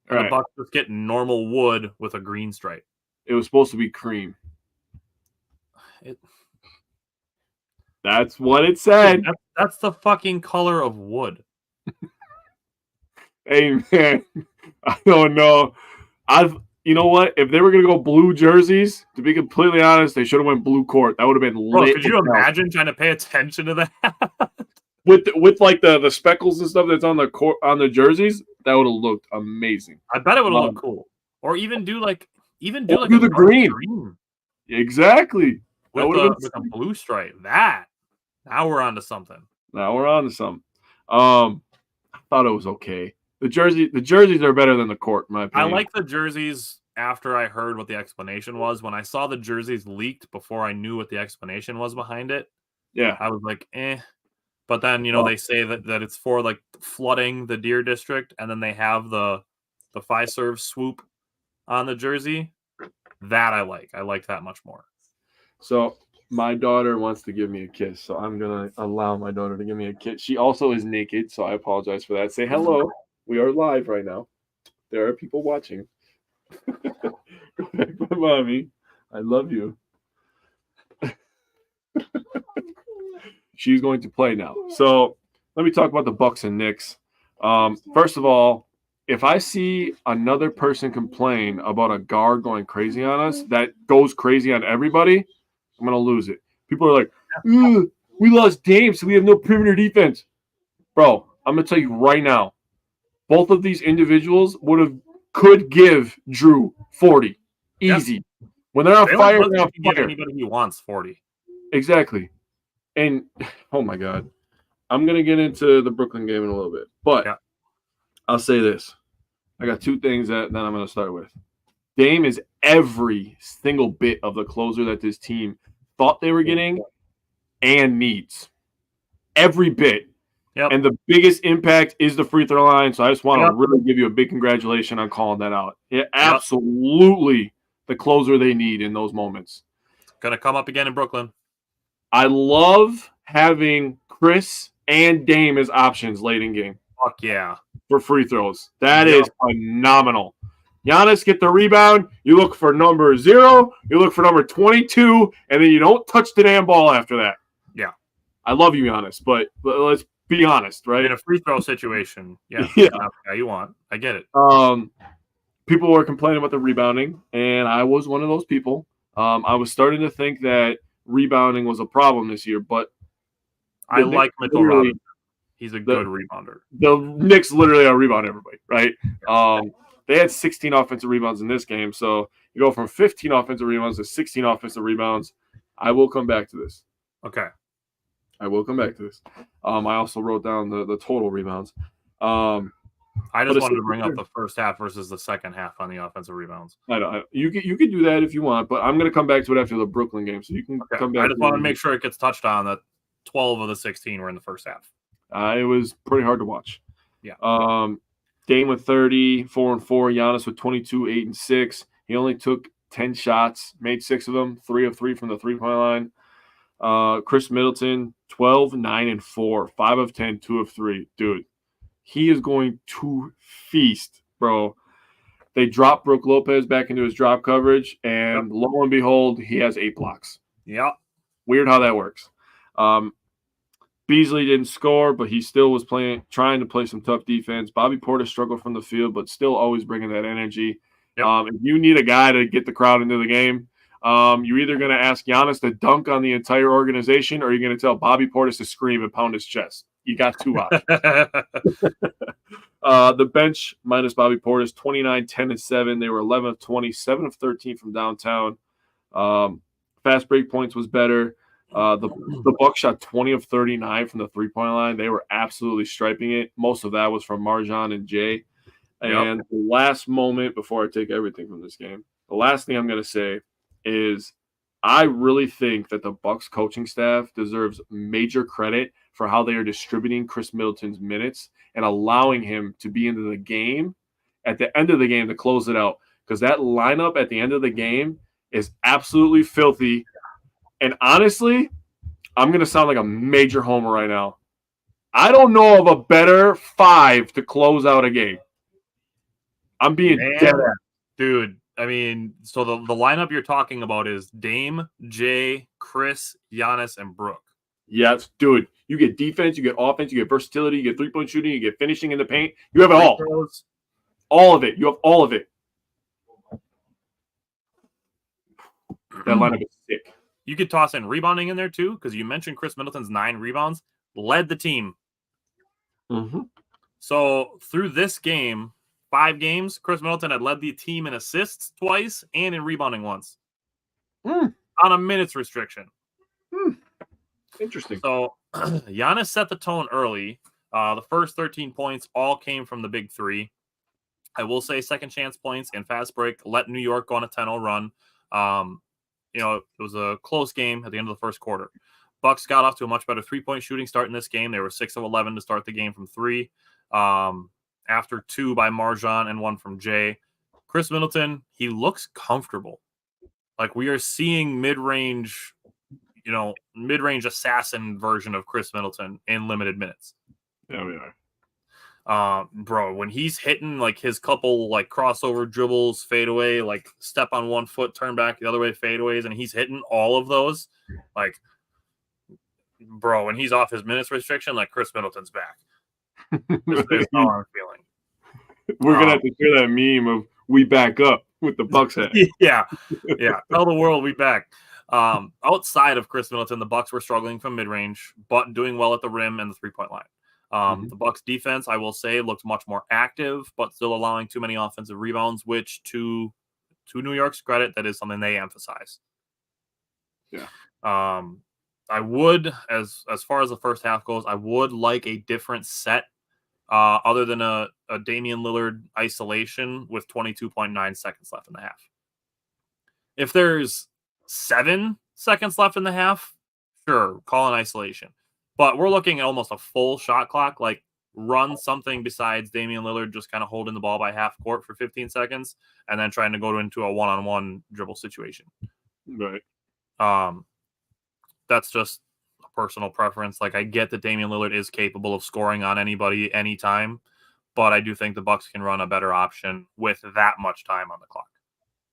And the Bucks just get normal wood with a green stripe. It was supposed to be cream. That's what it said. That's the fucking color of wood. Hey, man, I don't know. You know what? If they were going to go blue jerseys, to be completely honest, they should have went blue court. That would have been lit. Could you imagine trying to pay attention to that? with like the speckles and stuff that's on the court, on the jerseys, that would have looked amazing. I bet it would have looked cool. Or even do like the green. Exactly. With a blue stripe. Now we're on to something. I thought it was okay. The jerseys are better than the court, in my opinion. I like the jerseys after I heard what the explanation was. When I saw the jerseys leaked before I knew what the explanation was behind it, yeah, I was like, eh. But then, they say that it's for like flooding the Deer District, and then they have the Fiserv swoop on the jersey. That I like. I like that much more. So my daughter wants to give me a kiss, so I'm going to allow my daughter to give me a kiss. She also is naked, so I apologize for that. Say hello. We are live right now. There are people watching. Go back, my mommy. I love you. She's going to play now. So let me talk about the Bucks and Knicks. First of all, if I see another person complain about a guard going crazy on us that goes crazy on everybody, I'm going to lose it. People are like, we lost Dame, so we have no perimeter defense. Bro, I'm going to tell you right now, both of these individuals could give Drew 40. Easy. Yep. When they're on fire, they're on fire. Anybody who wants 40. Exactly. And, oh, my God. I'm going to get into the Brooklyn game in a little bit. But I'll say this. I got two things that I'm going to start with. Dame is every single bit of the closer that this team thought they were getting and needs. Every bit. Yep. And the biggest impact is the free throw line. So I just want to really give you a big congratulations on calling that out. Yeah, absolutely the closer they need in those moments. Going to come up again in Brooklyn. I love having Chris and Dame as options late in game. Fuck yeah. For free throws. That is phenomenal. Giannis, get the rebound. You look for number 0. You look for number 22. And then you don't touch the damn ball after that. Yeah. I love you, Giannis. But let's be honest, right? In a free throw situation. Yeah. You want. I get it. People were complaining about the rebounding. And I was one of those people. I was starting to think that rebounding was a problem this year. But I like Mitchell Robinson. He's a good rebounder. The Knicks literally out-rebound everybody, right? They had 16 offensive rebounds in this game. So you go from 15 offensive rebounds to 16 offensive rebounds. I will come back to this. Okay. I will come back to this. I also wrote down the total rebounds. I just wanted to bring up the first half versus the second half on the offensive rebounds. I know. You could do that if you want, but I'm going to come back to it after the Brooklyn game. So you can come back. I just want to make sure it gets touched on that 12 of the 16 were in the first half. It was pretty hard to watch. Yeah. Dame with 30, 4 and 4. Giannis with 22, 8 and 6. He only took 10 shots, made 6 of them, 3 of 3 from the three-point line. Chris Middleton, 12, 9 and 4, 5 of 10, 2 of 3. Dude, he is going to feast, bro. They dropped Brook Lopez back into his drop coverage, and lo and behold, he has 8 blocks. Yeah. Weird how that works. Beasley didn't score, but he still was trying to play some tough defense. Bobby Portis struggled from the field, but still always bringing that energy. Yep. If you need a guy to get the crowd into the game, you're either going to ask Giannis to dunk on the entire organization, or you're going to tell Bobby Portis to scream and pound his chest. You got 2 options. The bench minus Bobby Portis, 29, 10 and 7. They were 11 of 20, 7 of 13 from downtown. Fast break points was better. The Bucks shot 20 of 39 from the three-point line. They were absolutely striping it. Most of that was from Marjan and Jay. And the last moment before I take everything from this game, the last thing I'm going to say is I really think that the Bucks coaching staff deserves major credit for how they are distributing Chris Middleton's minutes and allowing him to be into the game at the end of the game to close it out. Because that lineup at the end of the game is absolutely filthy. And honestly, I'm going to sound like a major homer right now. I don't know of a better 5 to close out a game. I'm being dead ass. Dude, I mean, so the lineup you're talking about is Dame, Jay, Chris, Giannis, and Brooke. Yes, dude. You get defense, you get offense, you get versatility, you get three-point shooting, you get finishing in the paint. You have it all. All of it. You have all of it. That lineup is sick. You could toss in rebounding in there too, because you mentioned Chris Middleton's 9 rebounds, led the team. Mm-hmm. So through this game, 5 games, Chris Middleton had led the team in assists twice and in rebounding once on a minutes restriction. Interesting. So Giannis set the tone early. The first 13 points all came from the big 3. I will say second chance points and fast break let New York go on a 10-0 run. It was a close game at the end of the first quarter. Bucks got off to a much better 3-point shooting start in this game. They were 6 of 11 to start the game from 3. After 2 by Marjan and 1 from Jay. Chris Middleton, he looks comfortable. Like we are seeing mid-range assassin version of Chris Middleton in limited minutes. Yeah, we are. Bro, when he's hitting like his couple like crossover dribbles, fadeaway, like step on one foot, turn back the other way, fadeaways, and he's hitting all of those, like, bro, when he's off his minutes restriction, like Chris Middleton's back. That's how I'm feeling. We're gonna have to share that meme of "we back up" with the Bucks hat. Yeah. Tell the world we back. Outside of Chris Middleton, the Bucks were struggling from mid-range, but doing well at the rim and the 3-point line. The Bucks defense, I will say, looked much more active, but still allowing too many offensive rebounds, which to New York's credit, that is something they emphasize. Yeah. I would, as far as the first half goes, I would like a different set other than a Damian Lillard isolation with 22.9 seconds left in the half. If there's 7 seconds left in the half, sure, call an isolation. But we're looking at almost a full shot clock, like run something besides Damian Lillard just kind of holding the ball by half court for 15 seconds and then trying to go into a one-on-one dribble situation. Right. That's just a personal preference. Like I get that Damian Lillard is capable of scoring on anybody anytime, but I do think the Bucks can run a better option with that much time on the clock.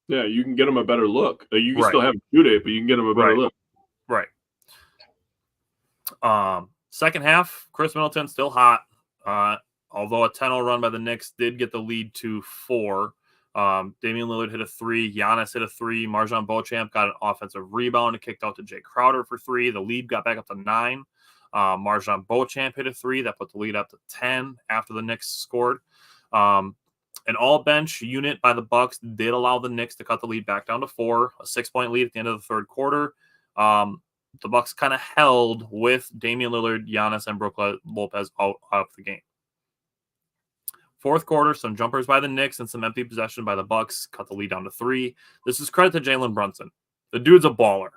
Yeah, you can get them a better look. You can still have them shoot it, but you can get them a better look. Right. Second half, Chris Middleton still hot. Although a 10-0 run by the Knicks did get the lead to 4. Damian Lillard hit a 3. Giannis hit a 3. Marjan Beauchamp got an offensive rebound and kicked out to Jay Crowder for 3. The lead got back up to 9. Marjan Beauchamp hit a 3. That put the lead up to 10 after the Knicks scored. An all-bench unit by the Bucks did allow the Knicks to cut the lead back down to 4. A 6-point lead at the end of the third quarter. The Bucks kind of held with Damian Lillard, Giannis, and Brook Lopez out of the game. Fourth quarter, some jumpers by the Knicks and some empty possession by the Bucks cut the lead down to 3. This is credit to Jalen Brunson. The dude's a baller.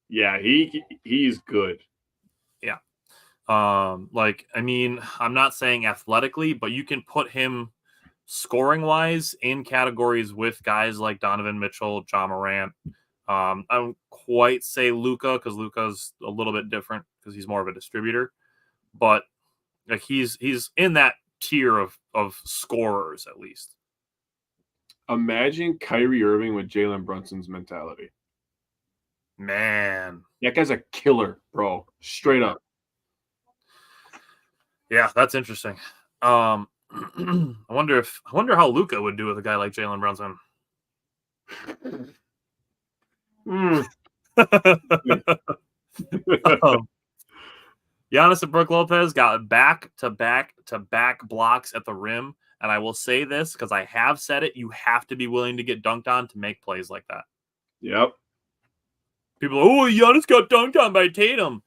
Yeah, he's good. Yeah. I'm not saying athletically, but you can put him scoring-wise in categories with guys like Donovan Mitchell, Ja Morant. I don't quite say Luka because Luka's a little bit different because he's more of a distributor, but like he's in that tier of scorers at least. Imagine Kyrie Irving with Jalen Brunson's mentality. Man, that guy's a killer, bro. Straight up. Yeah, that's interesting. I wonder how Luka would do with a guy like Jalen Brunson. Giannis and Brook Lopez got back-to-back blocks at the rim. And I will say this because I have said it, you have to be willing to get dunked on to make plays like that. Yep. People, Giannis got dunked on by Tatum.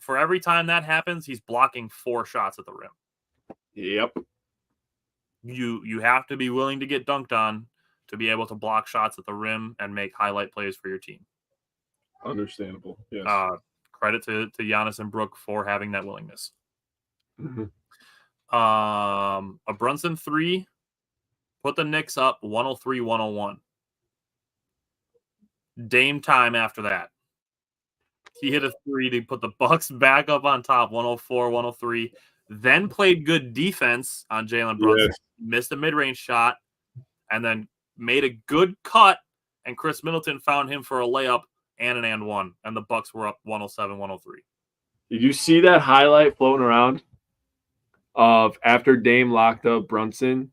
For every time that happens, he's blocking 4 shots at the rim. Yep. You have to be willing to get dunked on to be able to block shots at the rim and make highlight plays for your team. Understandable. Yes. Credit to Giannis and Brook for having that willingness. Mhm. A Brunson 3 put the Knicks up 103-101. Dame time after that. He hit a 3 to put the Bucks back up on top, 104-103. Then played good defense on Jalen Brunson. Yes. Missed a mid-range shot, and then made a good cut, and Chris Middleton found him for a layup and an and one, and the Bucks were up 107-103. Did you see that highlight floating around of after Dame locked up Brunson?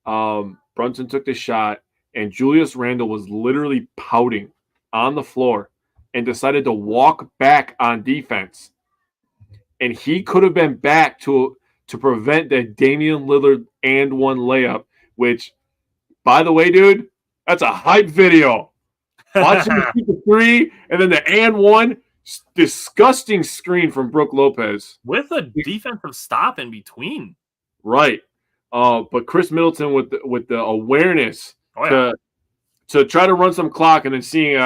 Brunson took the shot, and Julius Randle was literally pouting on the floor and decided to walk back on defense. And he could have been back to prevent that Damian Lillard and one layup, which, by the way, dude, that's a hype video. Watching him shoot the 3 and then the and one, disgusting screen from Brook Lopez. With a defensive stop in between. Right. But Chris Middleton with the awareness to try to run some clock, and then seeing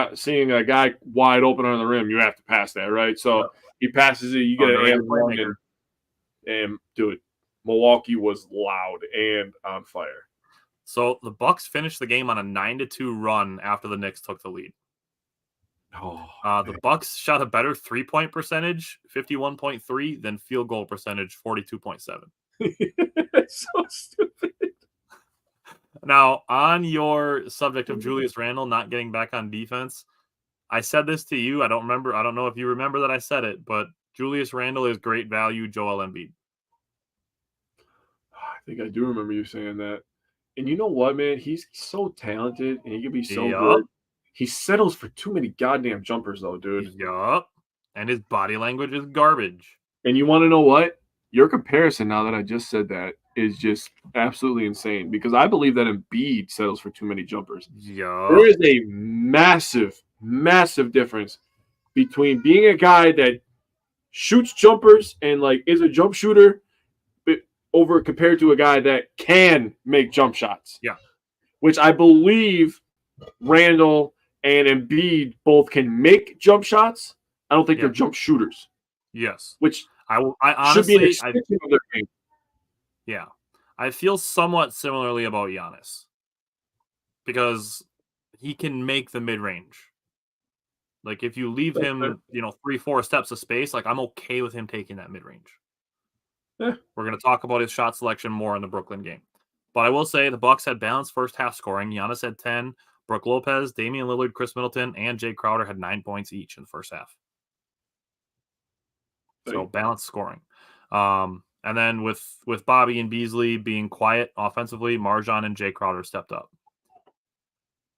a guy wide open on the rim, you have to pass that, right? So he passes it, you get an and one, and dude, Milwaukee was loud and on fire. So the Bucks finished the game on a 9-2 run after the Knicks took the lead. The Bucks shot a better 3-point percentage, 51.3, than field goal percentage, 42.7. It's so stupid. Now, on your subject of Julius Randle not getting back on defense, I said this to you. I don't know if you remember that I said it, but Julius Randle is great value, Joel Embiid. I think I do remember you saying that. And you know what, man? He's so talented, and he can be so good. He settles for too many goddamn jumpers, though, dude. Yup. And his body language is garbage. And you want to know what? Your comparison, now that I just said that, is just absolutely insane, because I believe that Embiid settles for too many jumpers. Yup. There is a massive, massive difference between being a guy that shoots jumpers and like is a jump shooter over compared to a guy that can make jump shots. Yeah. Which I believe Randle and Embiid both can make jump shots. I don't think they're jump shooters. Yes. Which I honestly, should be an extension of their game. Yeah. I feel somewhat similarly about Giannis, because he can make the mid-range. Like, if you leave him, 3-4 steps of space, like, I'm okay with him taking that mid-range. Yeah. We're going to talk about his shot selection more in the Brooklyn game. But I will say the Bucks had balanced first half scoring. Giannis had 10. Brook Lopez, Damian Lillard, Chris Middleton, and Jay Crowder had 9 points each in the first half. So balanced scoring. And then with Bobby and Beasley being quiet offensively, Marjan and Jay Crowder stepped up.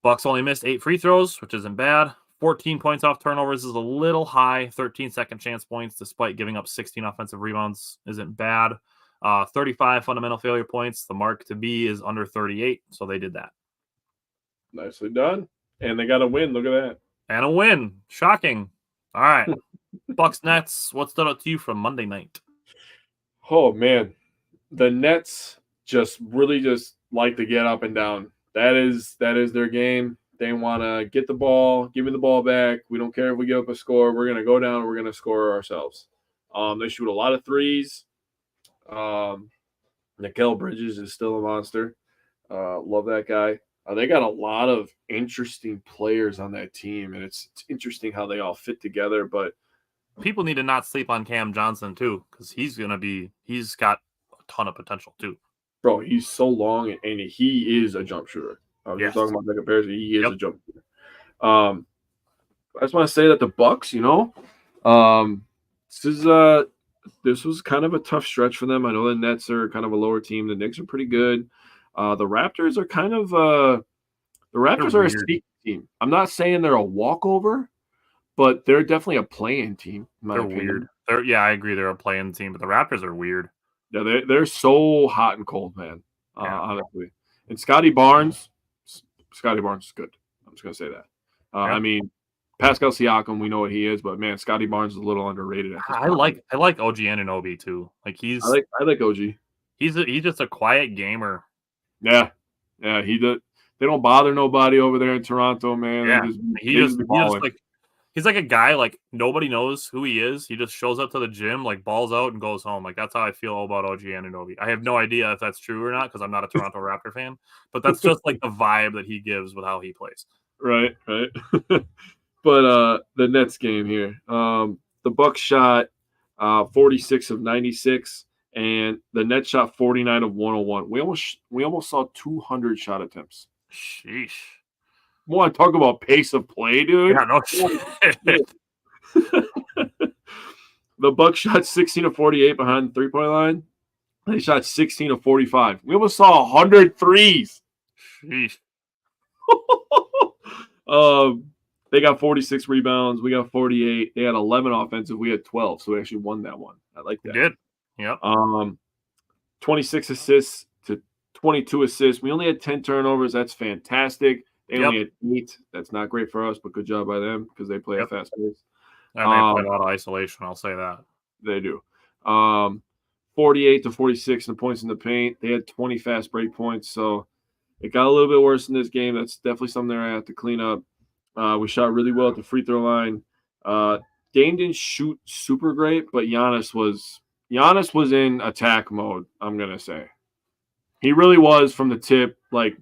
Bucks only missed 8 free throws, which isn't bad. 14 points off turnovers is a little high. 13 second chance points, despite giving up 16 offensive rebounds, isn't bad. 35 fundamental failure points. The mark to be is under 38, so they did that. Nicely done. And they got a win. Look at that. And a win. Shocking. All right. Bucks Nets, what stood out to you from Monday night? Oh, man. The Nets just like to get up and down. That is their game. They want to get the ball, give me the ball back. We don't care if we give up a score. We're going to go down and we're going to score ourselves. They shoot a lot of threes. Mikal Bridges is still a monster. Love that guy. They got a lot of interesting players on that team, and it's interesting how they all fit together. But people need to not sleep on Cam Johnson too, because he's got a ton of potential too. Bro, he's so long, and he is a jump shooter. I was just talking about the comparison. He is a jump shooter. I just want to say that the Bucks, this was kind of a tough stretch for them. I know the Nets are kind of a lower team. The Knicks are pretty good. The Raptors are kind of a sneaky team. I'm not saying they're a walkover, but they're definitely a play-in team. They're weird. I agree. They're a play-in team, but the Raptors are weird. Yeah, they're so hot and cold, man. Honestly, and Scotty Barnes is good. I'm just gonna say that. I mean, Pascal Siakam, we know what he is, but man, Scotty Barnes is a little underrated. I like OG Anunoby too. Like I like OG. He's just a quiet gamer. Yeah. They don't bother nobody over there in Toronto, man. Yeah, he just like He's like a guy, like, nobody knows who he is. He just shows up to the gym, like, balls out and goes home. Like, that's how I feel about OG Anunoby. I have no idea if that's true or not because I'm not a Toronto Raptor fan, but that's just, like, the vibe that he gives with how he plays. Right. But the Nets game here, the Bucks shot 46 of 96, and the Nets shot 49 of 101. We almost saw 200 shot attempts. Sheesh. Want to talk about pace of play, dude? Yeah, no shit. The Bucks shot 16 of 48 behind the three-point line. They shot 16 of 45. We almost saw 100 threes. Sheesh. They got 46 rebounds. We got 48. They had 11 offensive. We had 12, so we actually won that one. I like that. We did. Yep. 26 assists to 22 assists. We only had 10 turnovers. That's fantastic. They only had 8. That's not great for us, but good job by them because they play a fast pace. And they play a lot of isolation, I'll say that. They do. 48 to 46 in points in the paint. They had 20 fast break points, so it got a little bit worse in this game. That's definitely something I have to clean up. We shot really well at the free throw line. Dame didn't shoot super great, but Giannis was in attack mode, I'm going to say. He really was from the tip. Like,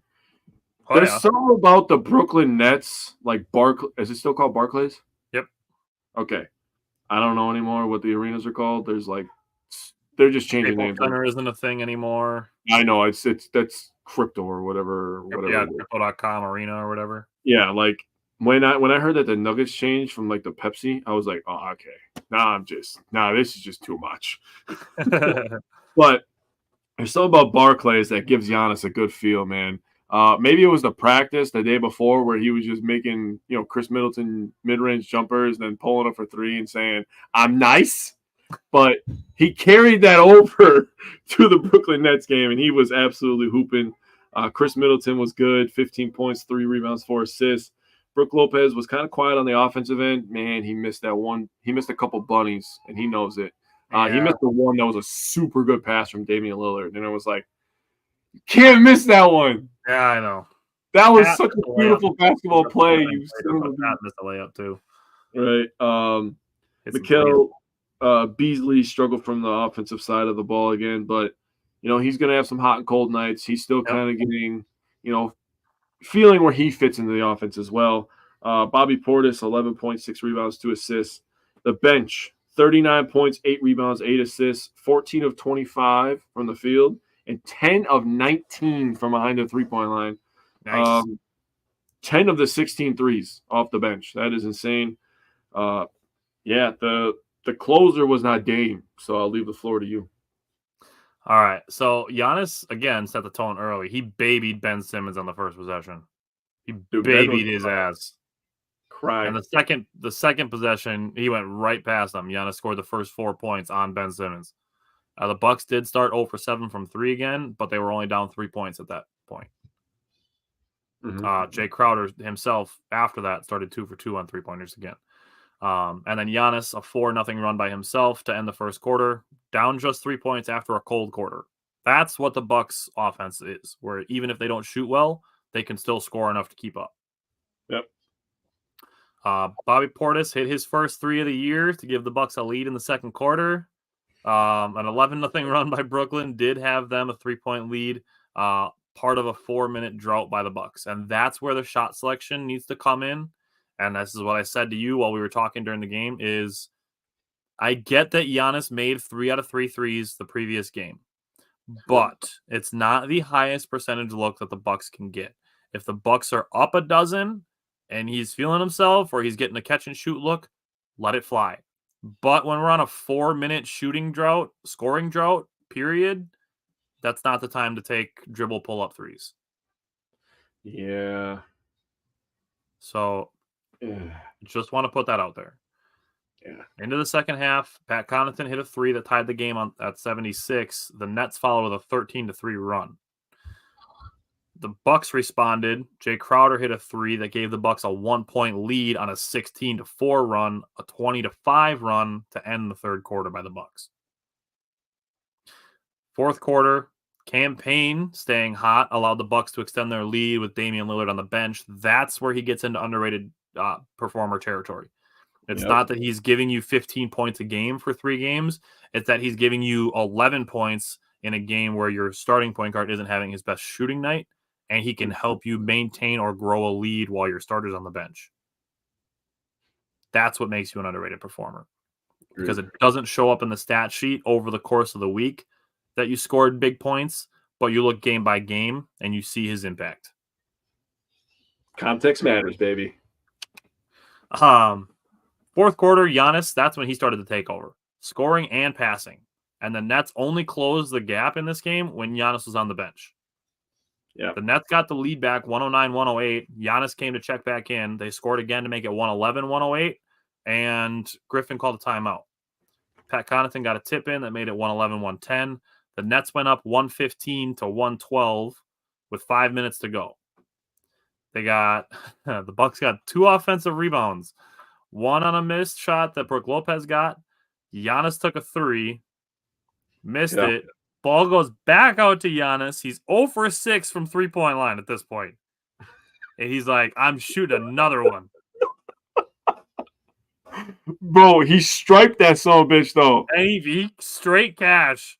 there's something about the Brooklyn Nets, like is it still called Barclays? Yep. Okay. I don't know anymore what the arenas are called. They're just changing names. Center isn't a thing anymore. I know that's crypto or whatever. Yeah, crypto.com arena or whatever. Yeah, like when I heard that the Nuggets changed from like the Pepsi, I was like, oh, okay. This is just too much. But there's something about Barclays that gives Giannis a good feel, man. Maybe it was the practice the day before where he was just making, Chris Middleton mid-range jumpers, then pulling up for 3 and saying, I'm nice. But he carried that over to the Brooklyn Nets game, and he was absolutely hooping. Chris Middleton was good, 15 points, 3 rebounds, 4 assists. Brook Lopez was kind of quiet on the offensive end. Man, he missed that one. He missed a couple bunnies, and he knows it. He missed the one that was a super good pass from Damian Lillard, and I was like, you can't miss that one. Yeah, I know. That was such a beautiful basketball play. You missed the layup too. Right. Mikal Beasley struggled from the offensive side of the ball again, but he's going to have some hot and cold nights. He's still kind of getting, feeling where he fits into the offense as well. Bobby Portis, 11.6 rebounds, 2 assists. The bench, 39 points, 8 rebounds, 8 assists, 14 of 25 from the field, and 10 of 19 from behind the three-point line. Nice. 10 of the 16 threes off the bench. That is insane. The closer was not Dame, so I'll leave the floor to you. All right. So Giannis, again, set the tone early. He babied Ben Simmons on the first possession. He babied his ass. Crying. And the second possession, he went right past him. Giannis scored the first 4 points on Ben Simmons. The Bucks did start 0 for 7 from 3 again, but they were only down 3 points at that point. Mm-hmm. Jay Crowder himself, after that, started 2 for 2 on 3-pointers again. And then Giannis, a 4-0 run by himself to end the first quarter, down just 3 points after a cold quarter. That's what the Bucks offense is, where even if they don't shoot well, they can still score enough to keep up. Yep. Bobby Portis hit his first 3 of the year to give the Bucks a lead in the second quarter. An 11-0 run by Brooklyn did have them a 3-point lead, part of a 4-minute drought by the Bucks. And that's where the shot selection needs to come in. And this is what I said to you while we were talking during the game is I get that Giannis made 3 out of 3 threes the previous game, but it's not the highest percentage look that the Bucks can get. If the Bucks are up a dozen and he's feeling himself or he's getting a catch and shoot look, let it fly. But when we're on a 4-minute scoring drought, period, that's not the time to take dribble pull-up threes. Yeah. So just want to put that out there. Yeah. Into the second half, Pat Connaughton hit a 3 that tied the game at 76. The Nets followed with a 13-3 run. The Bucks responded. Jay Crowder hit a 3 that gave the Bucks a 1-point lead on a 16-4 run, a 20-5 run to end the third quarter by the Bucks. Fourth quarter, Cam Payne staying hot allowed the Bucks to extend their lead with Damian Lillard on the bench. That's where he gets into underrated performer territory. It's not that he's giving you 15 points a game for 3 games. It's that he's giving you 11 points in a game where your starting point guard isn't having his best shooting night, and he can help you maintain or grow a lead while your starter's on the bench. That's what makes you an underrated performer. Because it doesn't show up in the stat sheet over the course of the week that you scored big points, but you look game by game and you see his impact. Context matters, baby. Fourth quarter, Giannis, that's when he started to take over, scoring and passing. And the Nets only closed the gap in this game when Giannis was on the bench. Yeah. The Nets got the lead back 109-108. Giannis came to check back in. They scored again to make it 111-108, and Griffin called a timeout. Pat Connaughton got a tip in that made it 111-110. The Nets went up 115-112 with 5 minutes to go. The Bucks got 2 offensive rebounds. One on a missed shot that Brook Lopez got. Giannis took a 3, missed it. Ball goes back out to Giannis. He's 0 for 6 from 3-point line at this point. And he's like, I'm shooting another one. Bro, he striped that son of a bitch, though. And he straight cash.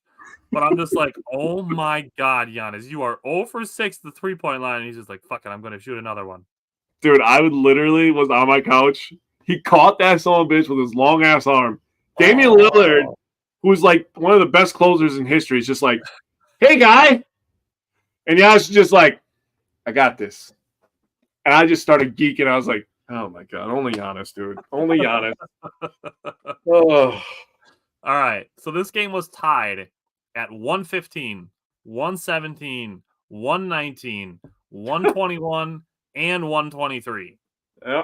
But I'm just like, oh my God, Giannis, you are 0 for 6 at the 3-point line. And he's just like, fuck it, I'm going to shoot another one. Dude, I was on my couch. He caught that son of a bitch with his long ass arm. Damian Lillard, who's like one of the best closers in history, is just like, hey, guy. And Giannis just like, I got this. And I just started geeking. I was like, oh my God, only Giannis, dude. Only Giannis. All right. So this game was tied at 115, 117, 119, 121, and 123. Yeah.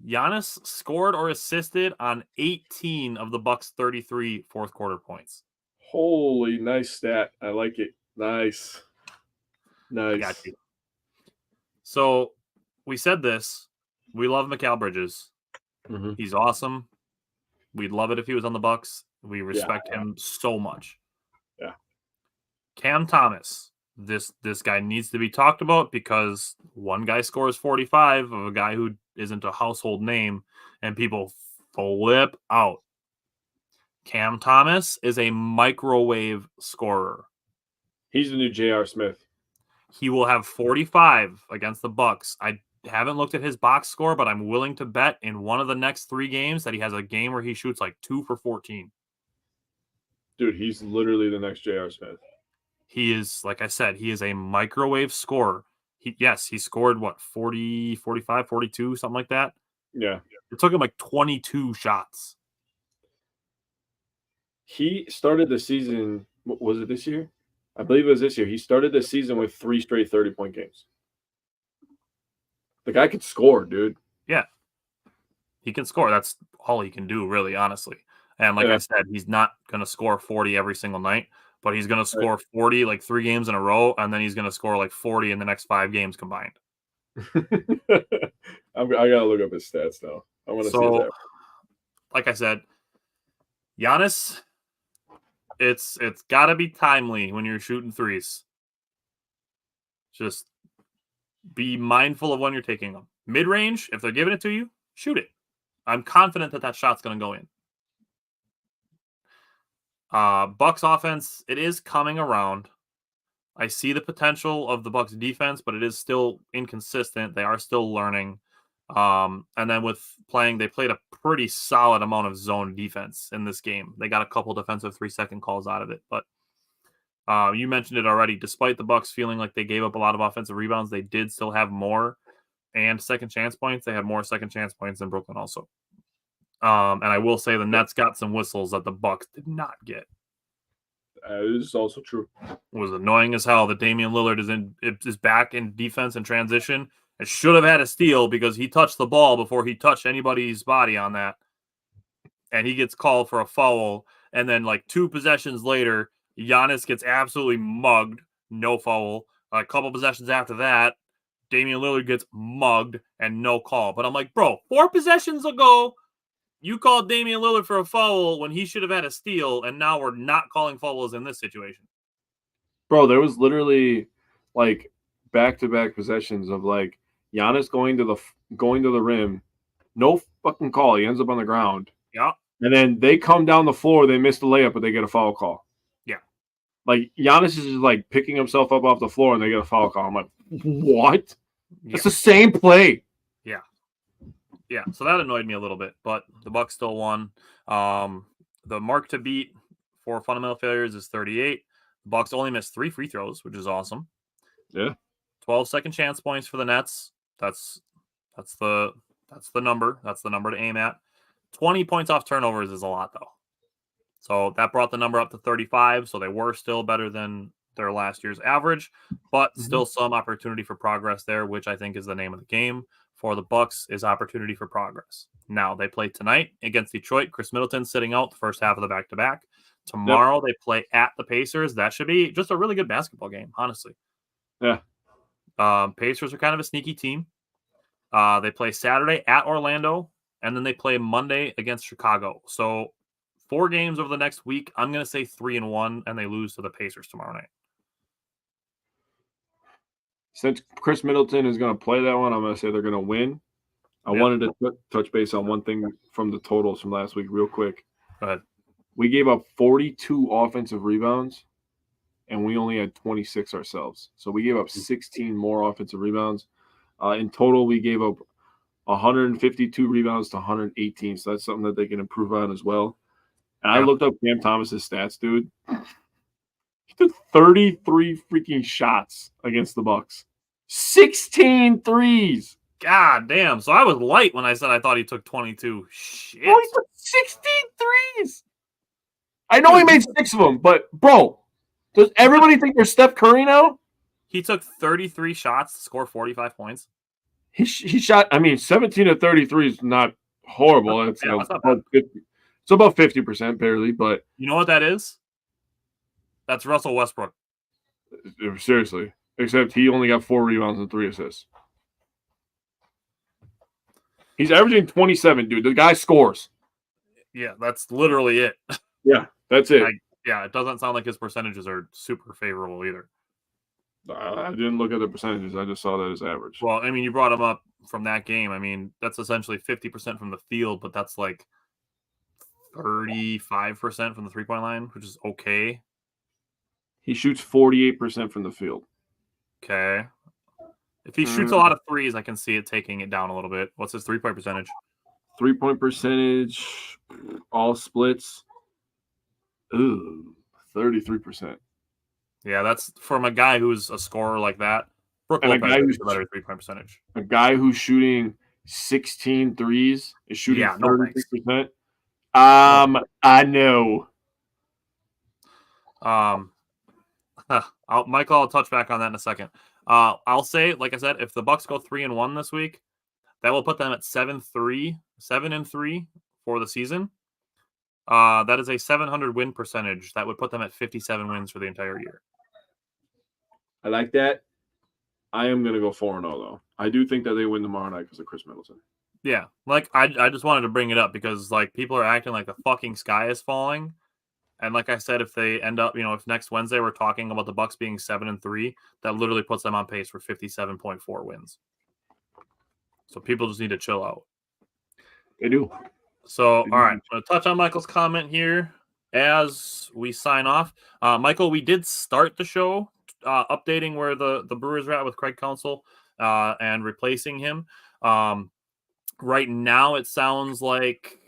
Giannis scored or assisted on 18 of the Bucks' 33 fourth quarter points. Holy, nice stat. I like it. Nice. Got you. So we said this. We love Mikal Bridges. Mm-hmm. He's awesome. We'd love it if he was on the Bucks. We respect him so much. Yeah. Cam Thomas. This guy needs to be talked about because one guy scores 45 of a guy who isn't a household name, and people flip out. Cam Thomas is a microwave scorer. He's the new J.R. Smith. He will have 45 against the Bucks. I haven't looked at his box score, but I'm willing to bet in one of the next 3 games that he has a game where he shoots like 2 for 14. Dude, he's literally the next J.R. Smith. He is, like I said, he is a microwave scorer. He scored, 40, 45, 42, something like that? Yeah. It took him like 22 shots. He started the season, was it this year? I believe it was this year. He started the season with 3 straight 30-point games. The guy can score, dude. Yeah. He can score. That's all he can do, really, honestly. And like I said, he's not going to score 40 every single night, but he's going to score 40 like 3 games in a row, and then he's going to score like 40 in the next 5 games combined. I got to look up his stats now. I want to see that. Like I said, Giannis, it's got to be timely when you're shooting threes. Just be mindful of when you're taking them. Mid-range, if they're giving it to you, shoot it. I'm confident that shot's going to go in. Bucks offense, it is coming around. I see the potential of the Bucks defense, but it is still inconsistent. They are still learning. And then they played a pretty solid amount of zone defense in this game. They got a couple defensive 3-second calls out of it. But you mentioned it already. Despite the Bucks feeling like they gave up a lot of offensive rebounds, they did still have more and second chance points. They had more second chance points than Brooklyn also. And I will say the Nets got some whistles that the Bucks did not get. This is also true. It was annoying as hell that Damian Lillard is back in defense and transition. It should have had a steal because he touched the ball before he touched anybody's body on that. And he gets called for a foul. And then like 2 possessions later, Giannis gets absolutely mugged. No foul. A couple possessions after that, Damian Lillard gets mugged and no call. But I'm like, bro, 4 possessions ago, you called Damian Lillard for a foul when he should have had a steal, and now we're not calling fouls in this situation. Bro, there was literally like back-to-back possessions of like Giannis going to the rim No fucking call. He ends up on the ground. Yeah. And then they come down the floor. They miss the layup, but they get a foul call. Yeah. Like, Giannis is just, like, picking himself up off the floor, and they get a foul call. I'm like, what? Yeah. It's the same play. Yeah. Yeah. So that annoyed me a little bit, but the Bucks still won. The mark to beat for fundamental failures is 38. The Bucks only missed 3 free throws, which is awesome. Yeah. 12 second chance points for the Nets. That's the number. That's the number to aim at. 20 points off turnovers is a lot, though. So that brought the number up to 35. So they were still better than their last year's average, but still some opportunity for progress there, which I think is the name of the game for the Bucks, is opportunity for progress. Now they play tonight against Detroit. Chris Middleton sitting out the first half of the back-to-back. Tomorrow they play at the Pacers. That should be just a really good basketball game, honestly. Yeah. Pacers are kind of a sneaky team. They play Saturday at Orlando, and then they play Monday against Chicago. So 4 games over the next week. I'm going to say 3-1, and they lose to the Pacers tomorrow night. Since Chris Middleton is going to play that one, I'm going to say they're going to win. I wanted to touch base on one thing from the totals from last week real quick. Go ahead. We gave up 42 offensive rebounds, and we only had 26 ourselves. So we gave up 16 more offensive rebounds. In total, we gave up 152 rebounds to 118. So that's something that they can improve on as well. And I looked up Cam Thomas's stats, dude. He took 33 freaking shots against the Bucks. 16 threes. God damn. So I was light when I said I thought he took 22. Shit. Oh, he took 16 threes. I know he made 6 of them, but, bro, does everybody think they're Steph Curry now? He took 33 shots to score 45 points. He shot, 17 of 33 is not horrible. It's, that's not about 50. It's about 50% barely, but. You know what that is? That's Russell Westbrook. Seriously. Except he only got 4 rebounds and 3 assists. He's averaging 27, dude. The guy scores. Yeah, that's literally it. Yeah, that's it. It doesn't sound like his percentages are super favorable either. I didn't look at the percentages. I just saw that as average. Well, you brought him up from that game. That's essentially 50% from the field, but that's like 35% from the three-point line, which is okay. He shoots 48% from the field. Okay. If he shoots a lot of threes, I can see it taking it down a little bit. What's his three-point percentage? 3-point percentage, all splits. Ooh, 33%. Yeah, that's from a guy who's a scorer like that. Brook And Lopez has a better 3-point percentage. A guy who's shooting 16 threes is shooting 33%. I know. Michael, I'll touch back on that in a second. I'll say, like I said, if the Bucks go 3-1 this week, that will put them at 7-3 for the season. That is a 700 win percentage. That would put them at 57 wins for the entire year. I like that. I am going to go 4-0, though. I do think that they win tomorrow night because of Chris Middleton. Yeah, I just wanted to bring it up because people are acting like the fucking sky is falling. And like I said, if they end up, if next Wednesday we're talking about the Bucks being 7-3, that literally puts them on pace for 57.4 wins. So people just need to chill out. They do. So, all right, I'm going to touch on Michael's comment here as we sign off. Michael, we did start the show updating where the Brewers are at with Craig Counsell and replacing him. Right now, it sounds like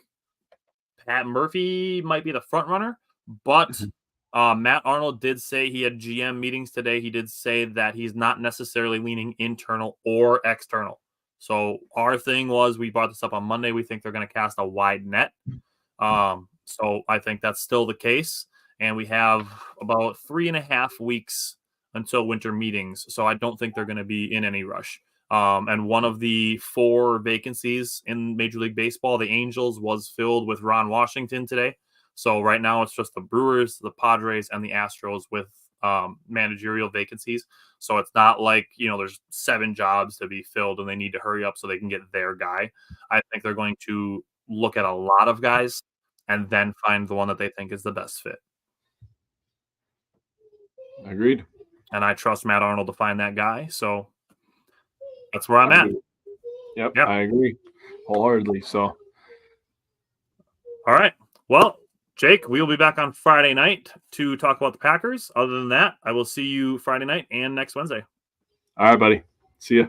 Pat Murphy might be the front runner, but Matt Arnold did say he had GM meetings today. He did say that he's not necessarily leaning internal or external. So our thing was, we brought this up on Monday. We think they're going to cast a wide net. So I think that's still the case. And we have about 3.5 weeks until winter meetings. So I don't think they're going to be in any rush. And one of the 4 vacancies in Major League Baseball, the Angels, was filled with Ron Washington today. So right now it's just the Brewers, the Padres, and the Astros with managerial vacancies. So it's not like, there's 7 jobs to be filled and they need to hurry up so they can get their guy. I think they're going to look at a lot of guys and then find the one that they think is the best fit. Agreed. And I trust Matt Arnold to find that guy. So that's where I'm at. Yep, I agree. wholeheartedly. So, All right. Well, Jake, we will be back on Friday night to talk about the Packers. Other than that, I will see you Friday night and next Wednesday. all right, buddy. See ya.